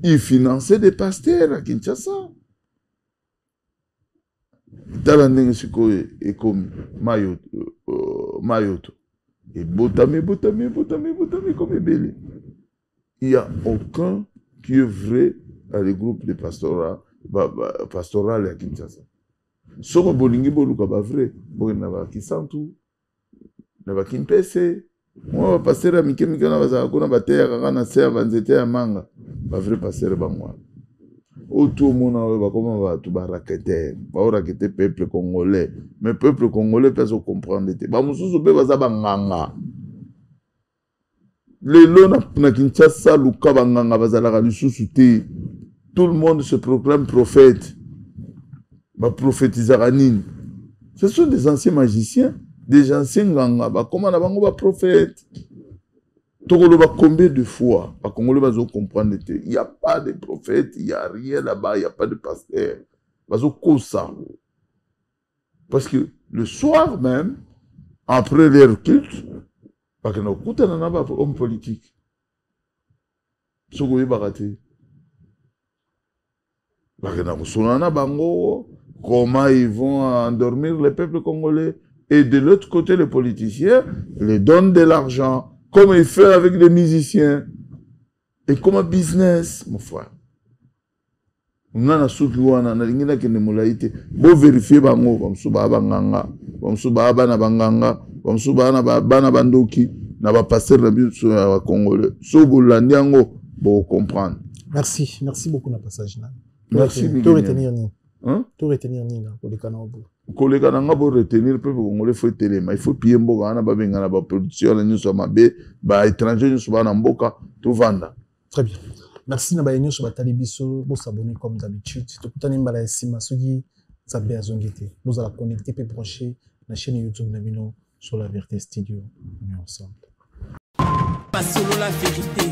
ils finançaient des pasteurs à Kinshasa. Talandeng siko ekomi Mayoto. Et botami comme ebele. Il n'y a aucun qui est vrai à les groupes de pastoral à Kinshasa. Soko bolingi boluka ba vrai, bo na ba kisantu, na ba kimpese. Moi pasteur mikemi kana baza kuna bateya kaka na ser banzete ya manga, ba vrai pasteur bangwa. Autour mona ba comment va tout ba raqueter, ba raqueter peuple congolais, mais peuple congolais peut se comprendre te. Ba mususu be baza banganga. Les lois na Kinshasa luka banganga bazalaka lisusu te. Tout le monde se proclame prophète. Ba prophétisera nini. Ce sont des anciens magiciens, des anciens ganga, ba comment na bango ba prophète. Tokolo ba combien de fois ba Congolais bazo comprendre te. Il y a pas de prophète, il y a rien là-bas, il y a pas de pasteur. Bazo kosa. Parce que le soir même après leur culte, ba kana kutana na ba homme politique. Soko yeba raté. Ba kana kusona bango. Comment ils vont endormir le peuple congolais. Et de l'autre côté, les politiciens les donnent de l'argent. Comme ils font avec les musiciens. Et comme un business, mon frère. On a souki wana na lingina kene mulaite. Bo vérifier bango comme suba banganga, comme suba bana banganga, comme suba bana bandoki na ba passer na biso ya congolais. So bolandiango bo comprendre. Merci beaucoup na passage na. Merci tout retenir ni. Tout retenir ni là pour les canaux. Collègue n'a pas retenir le peuple congolais faut télé mais il faut payer mboka na ba benga na ba production la nyuso mabe ba étranger nyuso ba na mboka tout vanda. Très bien. Merci na ba nyuso ba talibiso bo s'abonner comme d'habitude. Tout tani mbala esima soki za bien zongité. Vous allez connecter et brancher la chaîne YouTube na bino sur la Vérité Studio. On est ensemble. Pas solo la vérité.